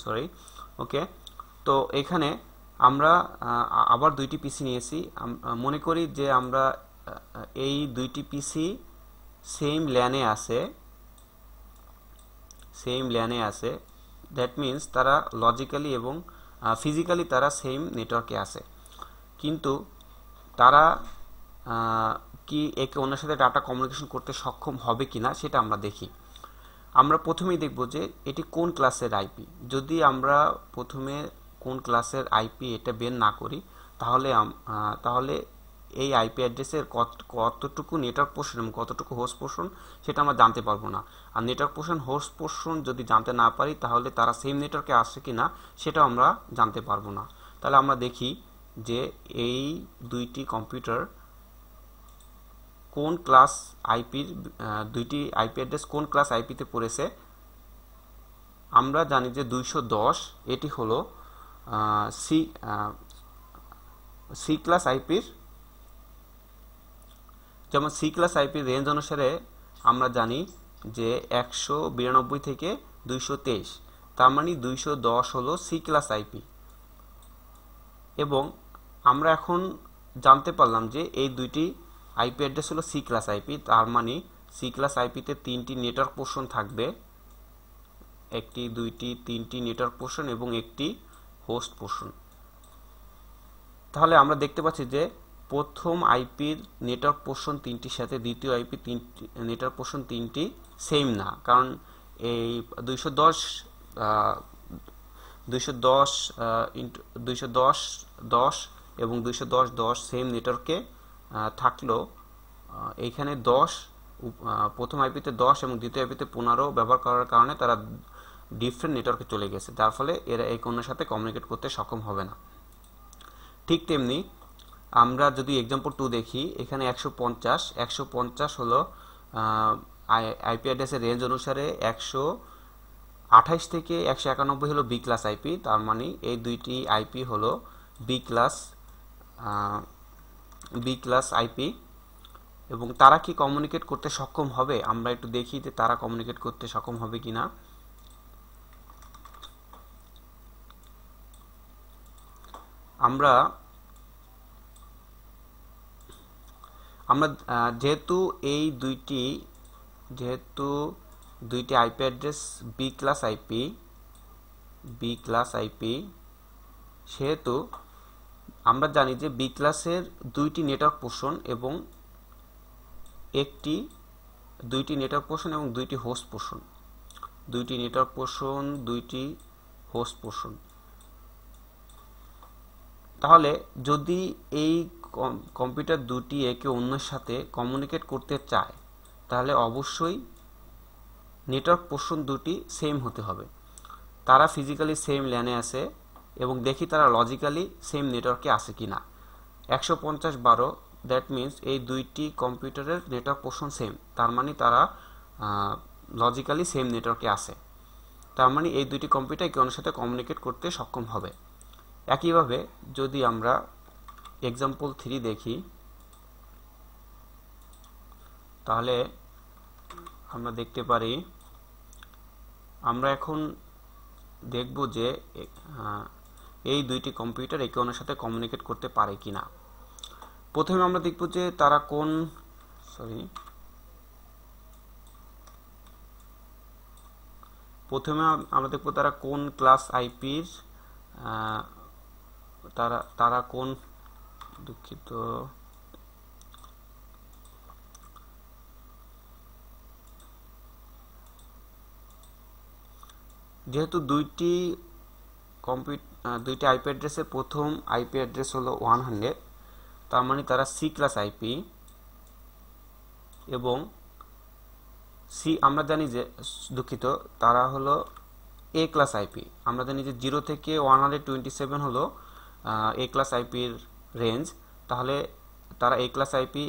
সরি ওকে, তো এখানে আমরা আবার দুইটি পিসি নিয়েছি। মনে করি যে আমরা এই দুইটি পিসি সেম ল্যানে আছে, দ্যাট মিন্স তারা লজিক্যালি এবং ফিজিক্যালি তারা সেম নেটওয়ার্কে আছে, কিন্তু তারা কি একে অন্যের সাথে ডাটা কমিউনিকেশন করতে সক্ষম হবে কিনা সেটা আমরা দেখি। আমরা প্রথমেই দেখব যে এটি কোন ক্লাসের আইপি। যদি আমরা প্রথমে কোন ক্লাসের আইপি এটা বের না করি, তাহলে এই আইপি অ্যাড্রেসের কতটুকু নেটওয়ার্ক পোর্শন এবং কতটুকু হোস্ট পোর্শন সেটা আমরা জানতে পারবো না। আর নেটওয়ার্ক পোর্শন হোস্ট পোর্শন যদি জানতে না পারি, তাহলে তারা সেম নেটওয়ার্কে আসছে কিনা সেটাও আমরা জানতে পারবো না। তাহলে আমরা দেখি যে এই দুইটি কম্পিউটার কোন ক্লাস আইপির, দুইটি আইপি অ্যাড্রেস কোন ক্লাস আইপিতে পড়েছে। আমরা জানি যে 210 এটি হলো সি ক্লাস আইপির, যেমন সি ক্লাস আইপির রেঞ্জ অনুসারে আমরা জানি যে 192 থেকে 223, তার মানে 210 হলো সি ক্লাস আইপি। এবং আমরা এখন জানতে পারলাম যে এই দুইটি আইপি অ্যাড্রেস হলো সি ক্লাস আইপি, তার মানে সি ক্লাস আইপিতে তিনটি নেটওয়ার্ক পোর্শন থাকবে, একটি, দুইটি, তিনটি নেটওয়ার্ক পোর্শন এবং একটি হোস্ট পোর্শন। তাহলে আমরা দেখতে পাচ্ছি যে প্রথম আইপির নেটওয়ার্ক পোর্শন তিনটির সাথে দ্বিতীয় আইপি নেটওয়ার্ক পোর্শন তিনটি সেম না, কারণ এই 210 এবং 210 সেম নেটওয়ার্কে থাকলেও এইখানে 10 প্রথম আইপিতে 10 এবং দ্বিতীয় আইপিতে 15 ব্যবহার করার কারণে তারা ডিফারেন্ট নেটওয়ার্কে চলে গেছে, যার ফলে এরা এক অন্যের সাথে কমিউনিকেট করতে সক্ষম হবে না। ঠিক তেমনি আমরা যদি এক্সাম্পল 2 দেখি, এখানে 150 হলো আইপি অ্যাড্রেসের রেঞ্জ অনুসারে 128 থেকে 191 হলো বি ক্লাস আইপি, তার মানে এই দুইটি আইপি হলো বি ক্লাস আইপি। এবং তারা কি কমিউনিকেট করতে সক্ষম হবে, আমরা একটু দেখি যে তারা কমিউনিকেট করতে সক্ষম হবে কিনা। আমরা যেহেতু দুইটি IP address B class IP, সেহেতু আমরা জানি যে বি ক্লাসের দুইটি নেটওয়ার্ক পোর্শন এবং দুইটি নেটওয়ার্ক পোর্শন এবং দুইটি হোস্ট পোর্শন। তাহলে যদি এই কম্পিউটার দুটি একে অন্যের সাথে কমিউনিকেট করতে চায়, তাহলে অবশ্যই নেটওয়ার্ক পোর্শন দুটি সেম হতে হবে। তারা ফিজিক্যালি সেম ল্যানে আছে এবং দেখি তারা লজিক্যালি সেম নেটওয়ার্কে আছে কিনা। 150/12 দ্যাট মিনস এই দুইটি কম্পিউটারের নেটওয়ার্ক পোর্শন সেম, তার মানে তারা লজিক্যালি সেম নেটওয়ার্কে আছে। তার মানে এই দুইটি কম্পিউটার একে অন্যের সাথে কমিউনিকেট করতে সক্ষম হবে। একইভাবে যদি আমরা এক্সাম্পল 3 দেখি, তাহলে আমরা দেখতে পারি, আমরা এখন দেখব যে এই দুইটি কম্পিউটার একে অন্যের সাথে কমিউনিকেট করতে পারে কিনা। প্রথমে আমরা দেখব যে তারা কোন ক্লাস আইপির তারা কোন দুঃখিত যেহেতু দুইটি আইপি অ্যাড্রেসের প্রথম আইপি অ্যাড্রেস হলো 100, তার মানে তারা সি ক্লাস আইপি, এবং আমরা জানি যে তারা হলো এ ক্লাস আইপি। আমরা জানি যে 0 থেকে 127 হলো এ ক্লাস আইপির রেঞ্জ। তাহলে তারা এ ক্লাস আইপি,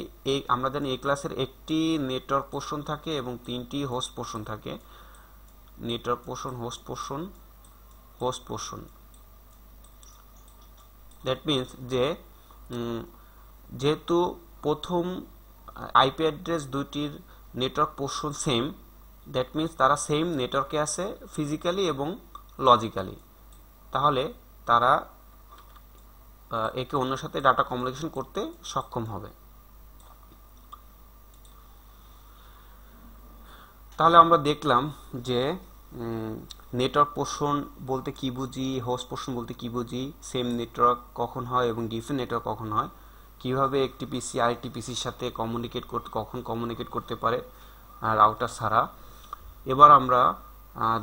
আমরা জানি এ ক্লাসের একটি নেটওয়ার্ক পোর্শন থাকে এবং 3টি হোস্ট পোর্শন থাকে। Network portion, host portion. That means যে যেহেতু প্রথম আইপি অ্যাড্রেস দুইটির network portion same, that means তারা সেম নেটওয়ার্কে আছে ফিজিক্যালি এবং লজিক্যালি। তাহলে তারা একে অন্যের সাথে ডাটা কমিউনিকেশন করতে সক্ষম হবে। তাহলে আমরা দেখলাম যে নেটওয়ার্ক পোর্শন বলতে কি বুঝি, হোস্ট পোর্শন বলতে কি বুঝি, সেম নেটওয়ার্ক কখন হয় এবং ডিফারেন্ট নেটওয়ার্ক কখন হয়, কিভাবে একটি পিসি আরেকটি পিসির সাথে কখন কমিউনিকেট করতে পারে রাউটার ছাড়া। এবার আমরা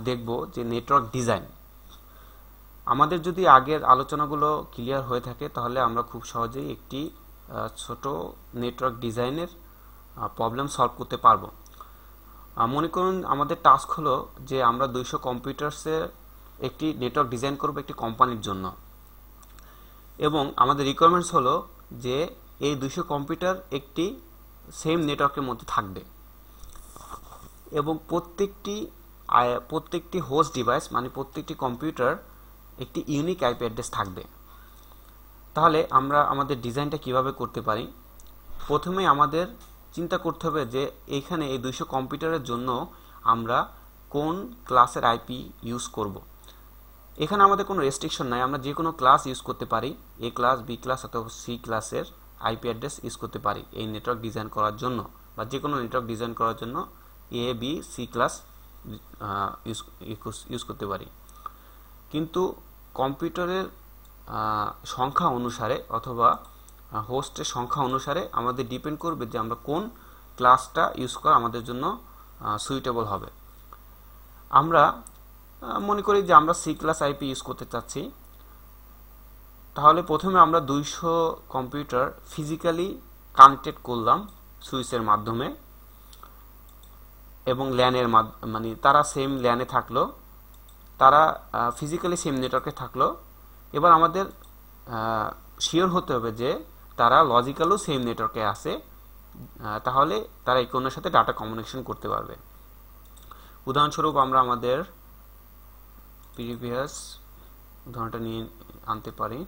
দেখব যে নেটওয়ার্ক ডিজাইন। আমাদের যদি আগের আলোচনাগুলো ক্লিয়ার হয়ে থাকে তাহলে আমরা খুব সহজেই একটি ছোট নেটওয়ার্ক ডিজাইনের প্রবলেম সলভ করতে পারবো। মনে করুন আমাদের টাস্ক হলো যে আমরা 200 কম্পিউটারসের একটি নেটওয়ার্ক ডিজাইন করব একটি কোম্পানির জন্য, এবং আমাদের রিকোয়ারমেন্টস হলো যে এই 200 কম্পিউটার একটি সেম নেটওয়ার্কের মধ্যে থাকবে এবং প্রত্যেকটি হোস্ট ডিভাইস মানে প্রত্যেকটি কম্পিউটার একটি ইউনিক আইপি অ্যাড্রেস থাকবে। তাহলে আমরা আমাদের ডিজাইনটা কিভাবে করতে পারি? প্রথমে আমাদের চিন্তা করতে হবে যে এখানে এই 200 কম্পিউটারের জন্য আমরা কোন ক্লাসের আইপি ইউজ করব। এখানে আমাদের কোনো রেস্ট্রিকশন নাই, আমরা যে কোনো ক্লাস ইউজ করতে পারি, এ ক্লাস, বি ক্লাস অথবা সি ক্লাসের আইপি অ্যাড্রেস ইউজ করতে পারি এই নেটওয়ার্ক ডিজাইন করার জন্য, বা যে কোনো নেটওয়ার্ক ডিজাইন করার জন্য এ, বি, সি ক্লাস ইউজ করতে পারি। কিন্তু কম্পিউটারের সংখ্যা অনুসারে অথবা হোস্টের সংখ্যা অনুসারে আমাদের ডিপেন্ড করবে যে আমরা কোন ক্লাসটা ইউজ করা আমাদের জন্য সুইটেবল হবে। আমরা মনে করি যে আমরা সি ক্লাস আইপি ইউজ করতে চাচ্ছি। তাহলে প্রথমে আমরা 200 কম্পিউটার ফিজিক্যালি কানেক্টেড করলাম সুইচের মাধ্যমে এবং ল্যানের মানে তারা সেম ল্যানে থাকলো, তারা ফিজিক্যালি সেম নেটওয়ার্কে থাকলো। এবার আমাদের শিওর হতে হবে যে তারা লজিক্যালও সেম নেটওয়ার্কে আছে, তাহলে তারা একে অন্যের সাথে ডাটা কমিউনিকেশন করতে পারবে। উদাহরণস্বরূপ আমরা আমাদের প্রিভিয়াস উদাহরণটা নিয়ে আনতে পারি।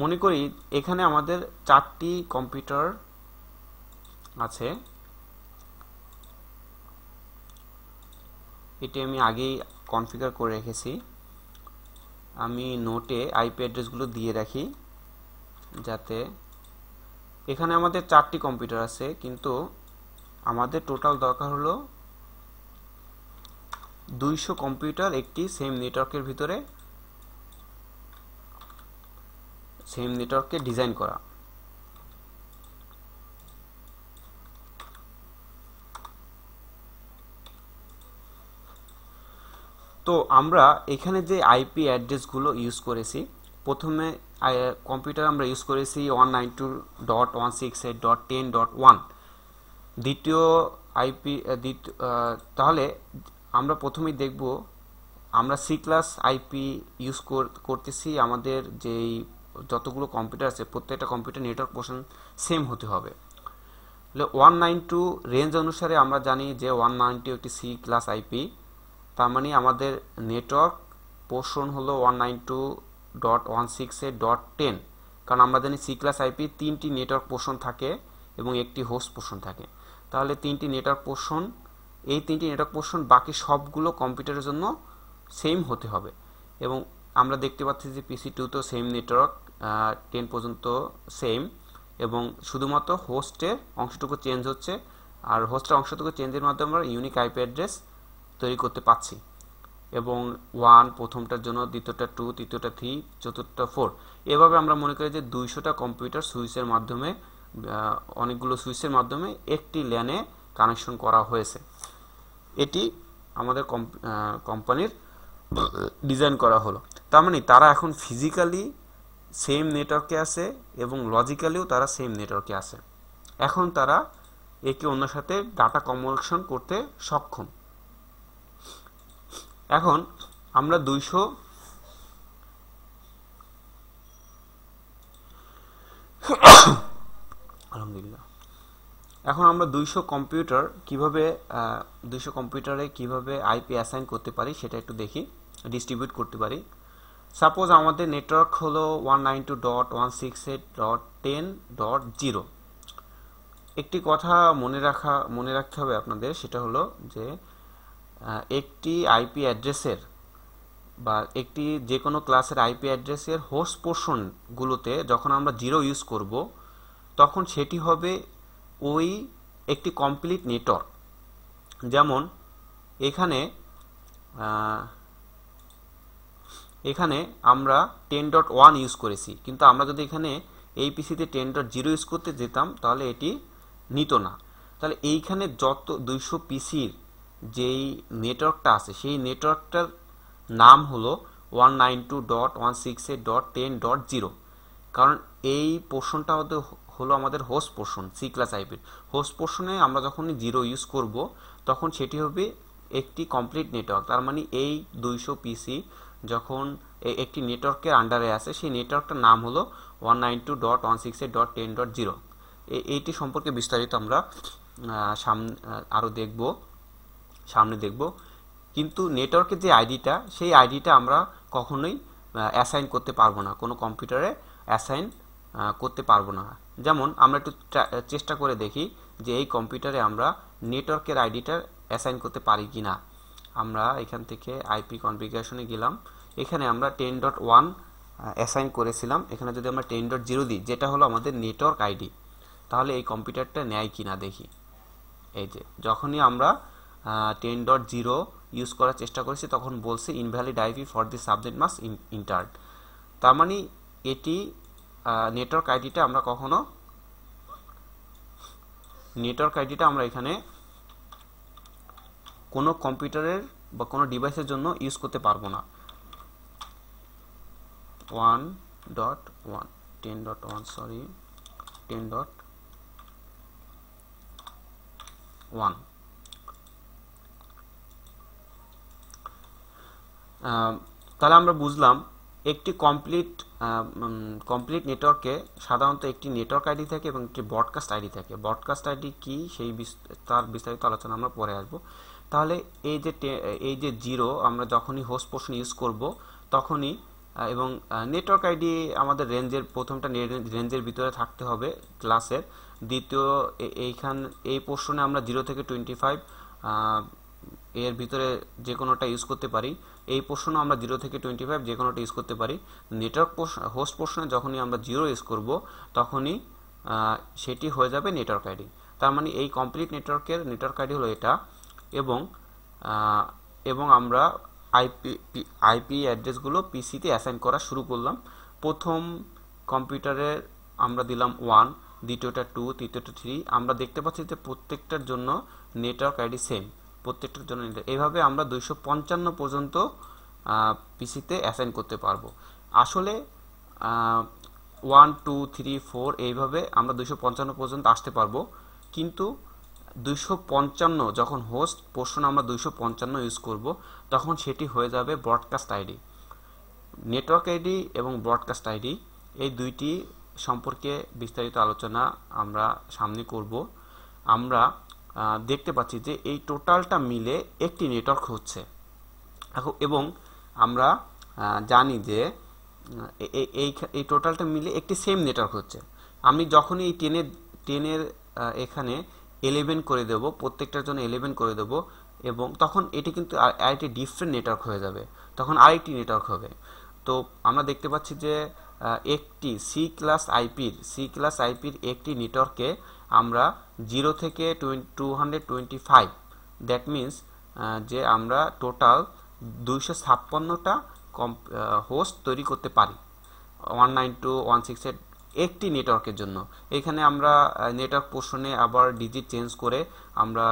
মনে করি এখানে আমাদের 4টি কম্পিউটার আছে, এটি আমি আগেই কনফিগার করে রেখেছি। আমি নোটে আইপি অ্যাড্রেসগুলো দিয়ে রাখি যাতে এখানে আমাদের 4টি কম্পিউটার আছে, কিন্তু আমাদের টোটাল দরকার হলো 200 কম্পিউটার একটি সেম নেটওয়ার্কের ভিতরে সেম নেটওয়ার্ককে ডিজাইন করা। তো আমরা এখানে যে আইপি অ্যাড্রেসগুলো ইউজ করেছি, প্রথমে কম্পিউটার আমরা ইউজ করেছি 192.168.10.1 দ্বিতীয় আইপি। তাহলে আমরা প্রথমেই দেখব আমরা সি ক্লাস আইপি ইউজ করতেছি। আমাদের যেই যতগুলো কম্পিউটার আছে প্রত্যেকটা কম্পিউটার নেটওয়ার্ক পোর্শন সেম হতে হবে। 192 রেঞ্জ অনুসারে আমরা জানি যে 192 একটি সি ক্লাস আইপি, তার মানে আমাদের নেটওয়ার্ক পোর্শন হলো 192.168.10, কারণ আমরা জানি সি ক্লাস আইপি 3টি নেটওয়ার্ক পোর্শন থাকে এবং একটি হোস্ট পোর্শন থাকে। তাহলে 3টি নেটওয়ার্ক পোর্শন, এই 3টি নেটওয়ার্ক পোর্শন বাকি সবগুলো কম্পিউটারের জন্য সেম হতে হবে। এবং আমরা দেখতে পাচ্ছি যে PC2 তো সেম নেটওয়ার্ক 10 পর্যন্ত সেম, এবং শুধুমাত্র হোস্টের অংশটুকু চেঞ্জ হচ্ছে, আর হোস্টের অংশটুকু চেঞ্জের মাধ্যমে আমরা ইউনিক আইপি অ্যাড্রেস তৈরি করতে পারছি। এবং 1 প্রথমটার জন্য, দ্বিতীয়টা 2, তৃতীয়টা 3, চতুর্থটা 4, এভাবে আমরা মনে করি যে 200টা কম্পিউটার সুইচের মাধ্যমে, অনেকগুলো সুইচের মাধ্যমে একটি ল্যানে কানেকশন করা হয়েছে। এটি আমাদের কোম্পানির ডিজাইন করা হলো। তার মানে তারা এখন ফিজিক্যালি সেম নেটওয়ার্কে আছে এবং লজিক্যালিও তারা সেম নেটওয়ার্কে আছে। এখন তারা একে অন্যের সাথে ডাটা কমিউনিকেশন করতে সক্ষম। এখন আমরা 200 আলহামদুলিল্লাহ, এখন আমরা 200 কম্পিউটারে কিভাবে আইপি অ্যাসাইন করতে পারি সেটা একটু দেখি, ডিস্ট্রিবিউট করতে পারি। সাপোজ আমাদের নেটওয়ার্ক হলো 192.168.10.0। একটি কথা মনে রাখতে হবে আপনাদের, সেটা হলো যে একটি আইপি অ্যাড্রেসের বা একটি যে কোনো ক্লাসের আইপি অ্যাড্রেসের হোস্ট পোর্শনগুলোতে যখন আমরা 0 ইউজ করব, তখন সেটি হবে ওই একটি কমপ্লিট নেটওয়ার্ক। যেমন এখানে আমরা 10.1 ইউজ করেছি, কিন্তু আমরা যদি এখানে এই পিসিতে 10.0 ইউজ করতে যেতাম তাহলে এটি নিত না। তাহলে এইখানে যত 200 পিসির যেই নেটওয়ার্কটা আছে সেই নেটওয়ার্কটার নাম হলো 192.168.10.0, কারণ এই পোর্শনটা হলো আমাদের হোস্ট পোর্শন, সি ক্লাস আইপির হোস্ট পোর্শনে আমরা যখনই 0 ইউজ করব তখন সেটি হবে একটি কমপ্লিট নেটওয়ার্ক। তার মানে এই 200 পিসি যখন একটি নেটওয়ার্কের আন্ডারে আছে, সেই নেটওয়ার্কটার নাম হলো 192.168.10.0। এইটি সম্পর্কে বিস্তারিত আমরা সামনে দেখব। কিন্তু নেটওয়ার্কের যে আইডিটা, সেই আইডিটা আমরা কখনোই অ্যাসাইন করতে পারবো না, কোনো কম্পিউটারে অ্যাসাইন করতে পারবো না। যেমন আমরা একটু চেষ্টা করে দেখি যে এই কম্পিউটারে আমরা নেটওয়ার্কের আইডিটা অ্যাসাইন করতে পারি কি না। আমরা এখান থেকে আইপি কনফিগারেশনে গেলাম, এখানে আমরা 10.1 অ্যাসাইন করেছিলাম। এখানে যদি আমরা 10.0 দিই, যেটা হলো আমাদের নেটওয়ার্ক আইডি, তাহলে এই কম্পিউটারটা নেয় কি না দেখি। এই যে যখনই আমরা 10.0 ইউজ করার চেষ্টা করেছি তখন বলছে invalid IP for the subnet mask entered. তার মানে এটি নেটওয়ার্ক আইডিটা আমরা এখানে কোনো কম্পিউটারের বা কোনো ডিভাইসের জন্য ইউজ করতে পারবো না। 10.1 তাহলে আমরা বুঝলাম একটি কমপ্লিট নেটওয়ার্কে সাধারণত একটি নেটওয়ার্ক আইডি থাকে এবং একটি ব্রডকাস্ট আইডি থাকে। ব্রডকাস্ট আইডি কি তার বিস্তারিত আলোচনা আমরা পরে আসব। তাহলে এই যে 0 আমরা যখনই হোস্ট পোর্শন ইউজ করব তখনই, এবং নেটওয়ার্ক আইডি আমাদের প্রথমটা রেঞ্জের ভিতরে থাকতে হবে ক্লাসের। দ্বিতীয় এই পোর্শনে আমরা 0 থেকে 25 এর ভিতরে যে কোনোটা ইউজ করতে পারি। এই পোর্শনে আমরা 0 থেকে 25 যে কোনোটা ইউজ করতে পারি। নেটওয়ার্ক হোস্ট পোর্শনে যখনই আমরা 0 ইউজ করব তখনই সেটি হয়ে যাবে নেটওয়ার্ক আইডি। তার মানে এই কমপ্লিট নেটওয়ার্কের নেটওয়ার্ক আইডি হলো এটা। এবং আমরা আইপি অ্যাড্রেসগুলো পিসিতে অ্যাসাইন করা শুরু করলাম। প্রথম কম্পিউটারে আমরা দিলাম 1, দ্বিতীয়টা 2, তৃতীয়টা 3। আমরা দেখতে পাচ্ছি যে প্রত্যেকটার জন্য নেটওয়ার্ক আইডি সেম, প্রত্যেকটার জন্য। এইভাবে আমরা 255 পর্যন্ত পিসিতে অ্যাসাইন করতে পারবো। আসলে 1 2 3 4 এইভাবে আমরা 255 পর্যন্ত আসতে পারবো। কিন্তু 255 যখন হোস্ট পোর্শন আমরা 255 ইউজ করব তখন সেটি হয়ে যাবে ব্রডকাস্ট আইডি। নেটওয়ার্ক আইডি এবং ব্রডকাস্ট আইডি এই দুইটি সম্পর্কে বিস্তারিত আলোচনা আমরা সামনে করব। আমরা দেখতে পাচ্ছি যে এই টোটালটা মিলে একটি নেটওয়ার্ক হচ্ছে এবং আমরা জানি যে এই টোটালটা মিলে একটি সেম নেটওয়ার্ক হচ্ছে। আমি যখনই এই 10 এখানে 11 করে দেব, প্রত্যেকটার জন্য 11 করে দেব, এবং তখন এটি কিন্তু আরেকটি ডিফারেন্ট নেটওয়ার্ক হয়ে যাবে, তখন আরেকটি নেটওয়ার্ক হবে। তো আমরা দেখতে পাচ্ছি যে একটি সি ক্লাস আইপির একটি নেটওয়ার্কে আমরা 0 থেকে 225, দ্যাট মিনস যে আমরা টোটাল 256টা হোস্ট তৈরি করতে পারি 192.168 একটি নেটওয়ার্কের জন্য। এখানে আমরা নেটওয়ার্ক পোর্শনে আবার ডিজিট চেঞ্জ করে আমরা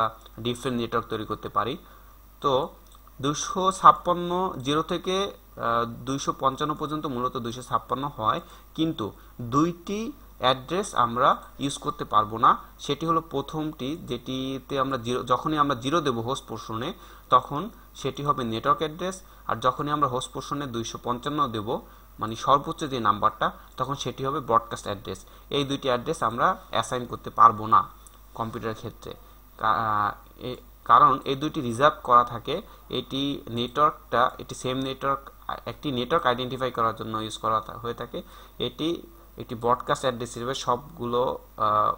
ডিফারেন্ট নেটওয়ার্ক তৈরি করতে পারি। তো 256 0 থেকে 255 পর্যন্ত মূলত 256 হয়, কিন্তু দুইটি অ্যাড্রেস আমরা ইউজ করতে পারবো না। সেটি হলো প্রথমটি, যেটিতে আমরা যখনই আমরা 0 দেব হোস্ট পোর্শনে তখন সেটি হবে নেটওয়ার্ক অ্যাড্রেস, আর যখনই আমরা হোস্ট পোর্শনে 255 দেব মানে সর্বোচ্চ যে নাম্বারটা তখন সেটি হবে ব্রডকাস্ট অ্যাড্রেস। এই দুইটি অ্যাড্রেস আমরা অ্যাসাইন করতে পারবো না কম্পিউটারের ক্ষেত্রে, কারণ এই দুইটি রিজার্ভ করা থাকে। এটি নেটওয়ার্কটা এটি সেম নেটওয়ার্ক, একটি নেটওয়ার্ক আইডেন্টিফাই করার জন্য ইউজ করা হয়ে থাকে। এটি একটি ব্রডকাস্ট অ্যাড্রেস হিসেবে সবগুলো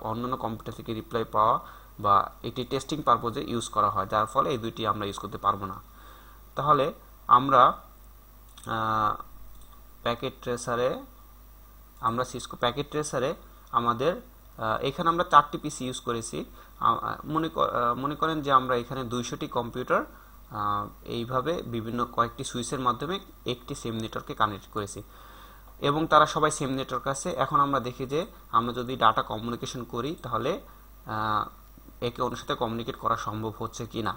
অন্যান্য কম্পিউটার থেকে রিপ্লাই পাওয়া বা এটি টেস্টিং পারপোজে ইউজ করা হয়, যার ফলে এই দুইটি আমরা ইউজ করতে পারবো না। তাহলে আমরা সিসকো প্যাকেট ট্রেসারে আমাদের এখানে আমরা 4টি পিসি ইউজ করেছি। মনে করেন যে আমরা এখানে 200টি কম্পিউটার এইভাবে বিভিন্ন কয়েকটি সুইচের মাধ্যমে একটি সেম নেটওয়ার্কে কানেক্ট করেছি এবং তারা সবাই সেম নেটওয়ার্ক আছে। এখন আমরা দেখি যে আমরা যদি ডাটা কমিউনিকেশন করি তাহলে একে অন্যের সাথে কমিউনিকেট করা সম্ভব হচ্ছে কি না।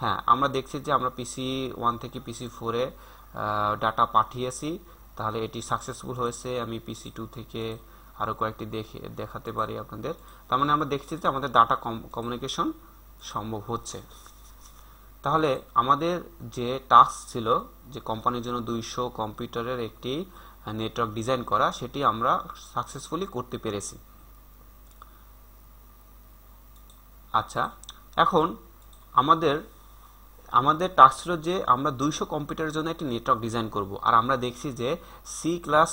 হ্যাঁ, আমরা দেখছি যে আমরা পিসি 1 থেকে পিসি 4-এ ডাটা পাঠিয়েছি, তাহলে এটি সাকসেসফুল হয়েছে। আমি পিসি 2 থেকে আরও কয়েকটি দেখাতে পারি আপনাদের। তার মানে আমরা দেখছি যে আমাদের ডাটা কমিউনিকেশন সম্ভব হচ্ছে। তাহলে আমাদের যে টাস্ক ছিল যে কোম্পানির জন্য 200 কম্পিউটারের একটি নেটওয়ার্ক ডিজাইন করা, সেটি আমরা সাকসেসফুলি করতে পেরেছি। আচ্ছা, এখন আমাদের টাস্ক ছিল যে আমরা 200 কম্পিউটারের জন্য একটি নেটওয়ার্ক ডিজাইন করব, আর আমরা দেখছি যে সি ক্লাস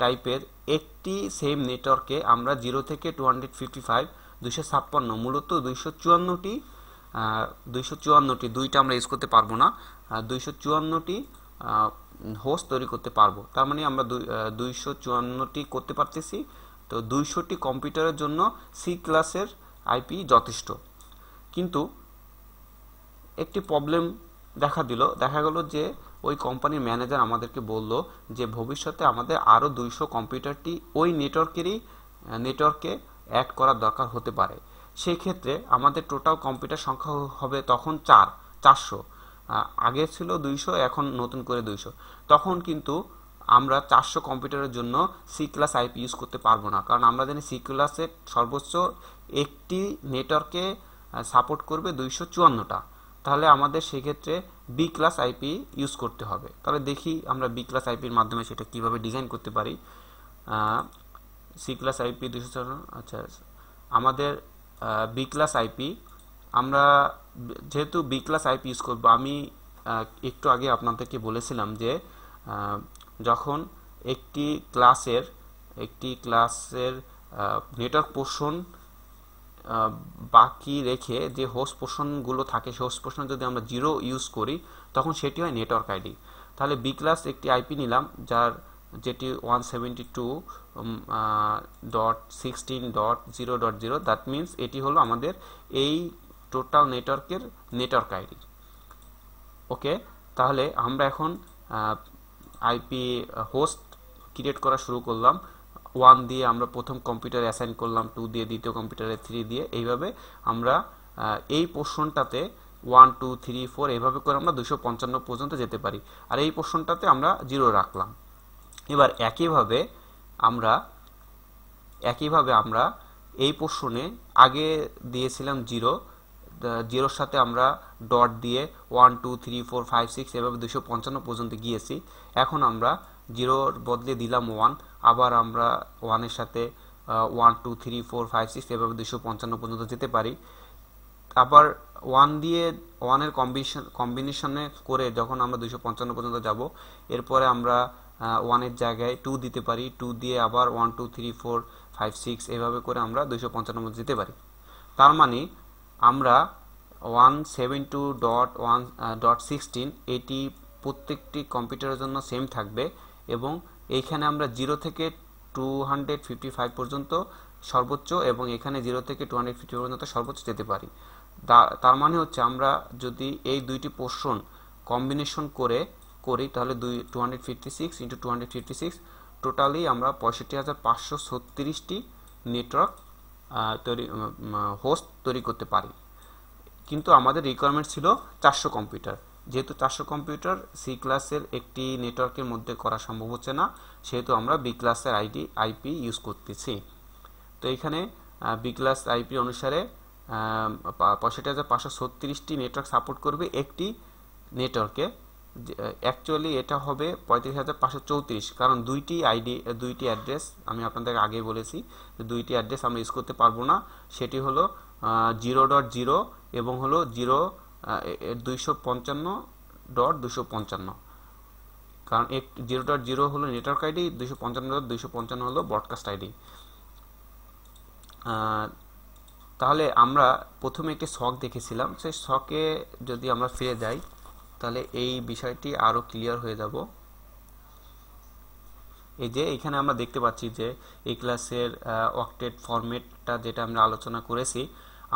টাইপের একটি সেম নেটওয়ার্কে আমরা 0 থেকে 255 256 মূলত 254টি দুইটা আমরা ইউজ করতে পারবো না, 254টি হোস্ট তৈরি করতে পারবো। তার মানে আমরা 254টি করতে পারতেছি। তো 200টি কম্পিউটারের জন্য সি ক্লাসের আইপি যথেষ্ট। কিন্তু একটি প্রবলেম দেখা গেল যে ওই কোম্পানির ম্যানেজার আমাদেরকে বলল যে ভবিষ্যতে আমাদের আরও 200 কম্পিউটারটি ওই নেটওয়ার্কে অ্যাড করার দরকার হতে পারে। সেই ক্ষেত্রে আমাদের টোটাল কম্পিউটার সংখ্যা হবে তখন 400। আগে ছিল 200, এখন নতুন করে 200। তখন কিন্তু আমরা 400 কম্পিউটারের জন্য সি ক্লাস আইপি ইউজ করতে পারবো না, কারণ আমরা জানি সি ক্লাসের সর্বোচ্চ একটি নেটওয়ার্কে সাপোর্ট করবে 254টা। তাহলে আমাদের সেক্ষেত্রে বি ক্লাস আইপি ইউজ করতে হবে। তাহলে দেখি আমরা বি ক্লাস আইপির মাধ্যমে সেটা কিভাবে ডিজাইন করতে পারি। C class IP 254। আচ্ছা, আমাদের বি ক্লাস আইপি, আমরা যেহেতু বি ক্লাস আইপি ইউজ করবো, আমি একটু আগে আপনাদেরকে বলেছিলাম যে যখন একটি ক্লাসের নেটওয়ার্ক পোর্শন বাকি রেখে যে হোস্ট পোর্শনগুলো থাকে, সেই হোস্ট পোর্শন যদি আমরা 0 ইউজ করি তখন সেটি হয় নেটওয়ার্ক আইডি। তাহলে বি ক্লাস একটি আইপি নিলাম যেটি 172.16.0.0, দ্যাট মিনস এটি হলো আমাদের এই টোটাল নেটওয়ার্কের নেটওয়ার্ক আইডি। ওকে, তাহলে আমরা এখন আইপি হোস্ট ক্রিয়েট করা শুরু করলাম। 1 দিয়ে আমরা প্রথম কম্পিউটারে অ্যাসাইন করলাম, 2 দিয়ে দ্বিতীয় কম্পিউটারে, 3 দিয়ে, এইভাবে আমরা এই পোর্শনটাতে 1 2 3 4 এইভাবে করে আমরা 255 পর্যন্ত যেতে পারি, আর এই পোর্শনটাতে আমরা 0 রাখলাম। এবার একইভাবে আমরা এই পোর্শনে আগে দিয়েছিলাম 0, জিরোর সাথে আমরা ডট দিয়ে 1 2 3 4 5 6 এভাবে 255 পর্যন্ত গিয়েছি। এখন আমরা 0-র বদলে দিলাম 1, আবার আমরা 1-এর সাথে 1 2 3 4 5 6 এভাবে 255 পর্যন্ত যেতে পারি। আবার 1 দিয়ে 1-এর কম্বিনেশনে করে যখন আমরা 255 পর্যন্ত যাব, এরপরে আমরা 1-এর জায়গায় 2 দিতে পারি, 2 দিয়ে আবার 1 2 3 4 5 6 এভাবে করে আমরা 255 পর্যন্ত যেতে পারি। তার মানে আমরা 172.1.16 এটি প্রত্যেকটি কম্পিউটারের জন্য সেম থাকবে, এবং এইখানে আমরা 0 থেকে 255 পর্যন্ত সর্বোচ্চ, এবং এখানে 0 থেকে 250 পর্যন্ত সর্বোচ্চ যেতে পারি। তার মানে হচ্ছে আমরা যদি এই দুইটি পোর্শন কম্বিনেশন করি তাহলে 256 ইন্টু 256 টোটালি আমরা 65,536টি নেটওয়ার্ক হোস্ট তৈরি করতে পারি। কিন্তু আমাদের রিকোয়ারমেন্ট ছিল 400 কম্পিউটার। যেহেতু 400 কম্পিউটার সি ক্লাসের একটি নেটওয়ার্কের মধ্যে করা সম্ভব হচ্ছে না, সেহেতু আমরা বি ক্লাসের আইপি ইউজ করতেছি। তো এখানে বি ক্লাস আইপি অনুসারে 65,536টি নেটওয়ার্ক সাপোর্ট করবে একটি নেটওয়ার্কে। অ্যাকচুয়ালি এটা হবে 35,534, কারণ দুইটি অ্যাড্রেস আমি আপনাদের আগেই বলেছি যে দুইটি অ্যাড্রেস আমরা ইউজ করতে পারবো না। সেটি হলো 0.0 এবং হলো 255.255, কারণ 0.0 হলো নেটওয়ার্ক আইডি, 255.255 হলো ব্রডকাস্ট আইডি। তাহলে আমরা প্রথমে একটি শক দেখেছিলাম, সেই শকে যদি আমরা ফিরে যাই তাহলে এই বিষয়টি আরো ক্লিয়ার হয়ে যাব। এই যে এখানে আমরা দেখতে পাচ্ছি যে এই ক্লাসের অক্টেট ফরম্যাটটা যেটা আমরা আলোচনা করেছি,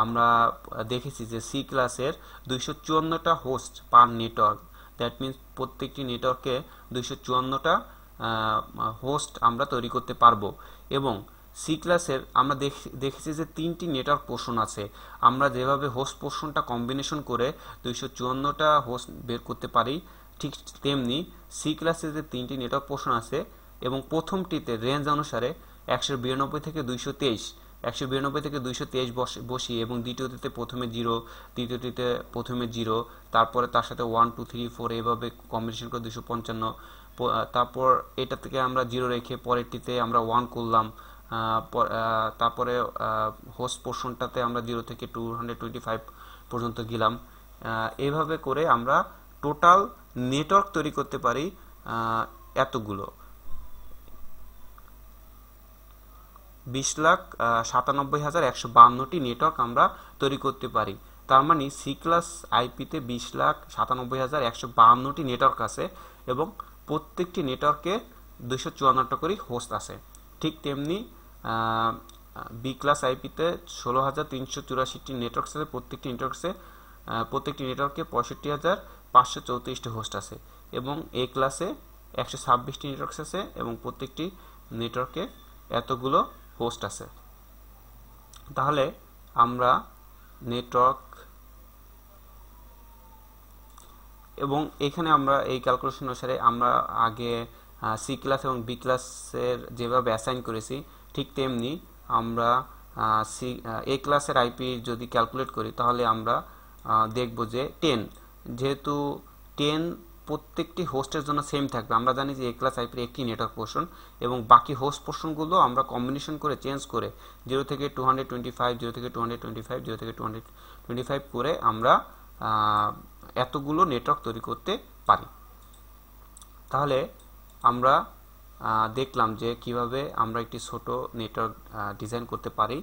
আমরা দেখেছি যে সি ক্লাসের 254টা host per network, that means প্রত্যেকটি নেটওয়ার্কে 254টা হোস্ট আমরা তৈরি করতে পারবো। এবং সি ক্লাসের আমরা দেখেছি যে 3টি নেটওয়ার্ক পোর্শন আছে। আমরা যেভাবে হোস্ট পোর্শনটা কম্বিনেশন করে 254টা হোস্ট বের করতে পারি, ঠিক তেমনি সি ক্লাসের যে 3টি নেটওয়ার্ক পোর্শন আছে, এবং প্রথমটিতে রেঞ্জ অনুসারে 192 থেকে 223 বসিয়ে, এবং দ্বিতীয়টিতে প্রথমে 0, তৃতীয়টিতে প্রথমে 0, তারপরে তার সাথে 1 2 3 4 এভাবে কম্বিনেশন করে 255, তারপর এটা থেকে আমরা 0 রেখে পরেরটিতে আমরা 1 করলাম, তারপরে হোস্ট পোর্শনটাতে আমরা 0 থেকে 225 পর্যন্ত গেলাম। এইভাবে করে আমরা টোটাল নেটওয়ার্ক তৈরি করতে পারি এতগুলো 20,97,152টি নেটওয়ার্ক আমরা তৈরি করতে পারি। তার মানে সি ক্লাস আইপিতে 20,97,152টি নেটওয়ার্ক আছে, এবং প্রত্যেকটি নেটওয়ার্কে 254টা করে হোস্ট আছে। ঠিক তেমনি বি ক্লাস আইপিতে 16,384টি নেটওয়ার্ক আছে, প্রত্যেকটি নেটওয়ার্কে 65,534টি হোস্ট আছে, এবং এ ক্লাসে 126টি নেটওয়ার্ক আছে, এবং প্রত্যেকটি নেটওয়ার্কে এতগুলো হোস্ট আছে। তাহলে আমরা নেটওয়ার্ক, এবং এখানে আমরা এই ক্যালকুলেশন অনুসারে আমরা আগে সি ক্লাস এবং বি ক্লাসের যেভাবে অ্যাসাইন করেছি, ঠিক তেমনি আমরা এ ক্লাসের আইপি যদি ক্যালকুলেট করি তাহলে আমরা দেখব যে 10, যেহেতু 10 প্রত্যেকটি হোস্টের জন্য সেম থাকবে। আমরা জানি যে এ ক্লাস আইপির একটি নেটওয়ার্ক পোর্শন, এবং বাকি হোস্ট পোর্শনগুলো আমরা কম্বিনেশন করে চেঞ্জ করে 0 থেকে 225, 0 থেকে 225, 0 থেকে 225 করে আমরা এতগুলো নেটওয়ার্ক তৈরি করতে পারি। তাহলে আমরা দেখলাম যে কিভাবে আমরা একটি ছোট নেটওয়ার্ক ডিজাইন করতে পারি।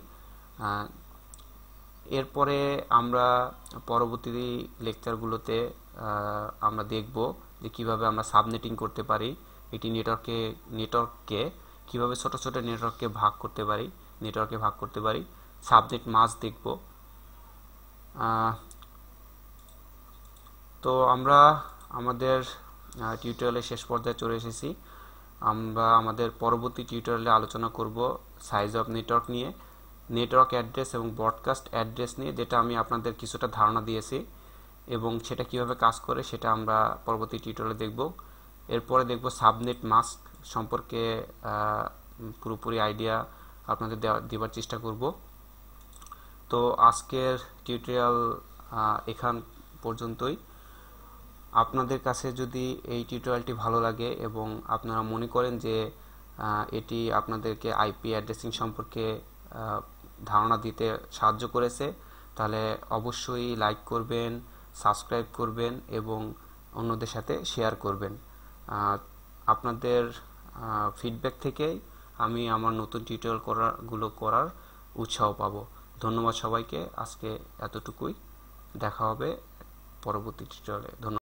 এরপরে আমরা পরবর্তী লেকচারগুলোতে আমরা দেখব যে কিভাবে আমরা সাবনেটিং করতে পারি, একটি নেটওয়ার্ককে কিভাবে ছোট ছোট নেটওয়ার্ককে ভাগ করতে পারি, সাবনেট মাস্ক দেখব। তো আমরা আমাদের টিউটোরিয়ালের শেষ পর্যায়ে চলে এসেছি। আমরা আমাদের পরবর্তী টিউটোরিয়ালে আলোচনা করব সাইজ অফ নেটওয়ার্ক নিয়ে, নেটওয়ার্ক অ্যাড্রেস এবং ব্রডকাস্ট অ্যাড্রেস নিয়ে, যেটা আমি আপনাদের কিছুটা ধারণা দিয়েছি, এবং সেটা কিভাবে কাজ করে সেটা আমরা পরবর্তী টিউটোরিয়ালে দেখব। এরপরে দেখব সাবনেট মাস্ক সম্পর্কে পুরোপুরি আইডিয়া আপনাদের দেওয়ার চেষ্টা করব। তো আজকের টিউটোরিয়াল এখান পর্যন্তই। আপনাদের কাছে যদি এই টিউটোরিয়ালটি ভালো লাগে এবং আপনারা মনে করেন যে এটি আপনাদেরকে আইপি অ্যাড্রেসিং সম্পর্কে ধারণা দিতে সাহায্য করেছে, তাহলে অবশ্যই লাইক করবেন, সাবস্ক্রাইব করবেন এবং অন্যদের সাথে শেয়ার করবেন। আপনাদের ফিডব্যাক থেকেই আমি আমার নতুন টিউটোরিয়াল করার উৎসাহ পাব। ধন্যবাদ সবাইকে। আজকে এতটুকুই। দেখা হবে পরবর্তী টিউটোরিয়ালে। ধন্যবাদ।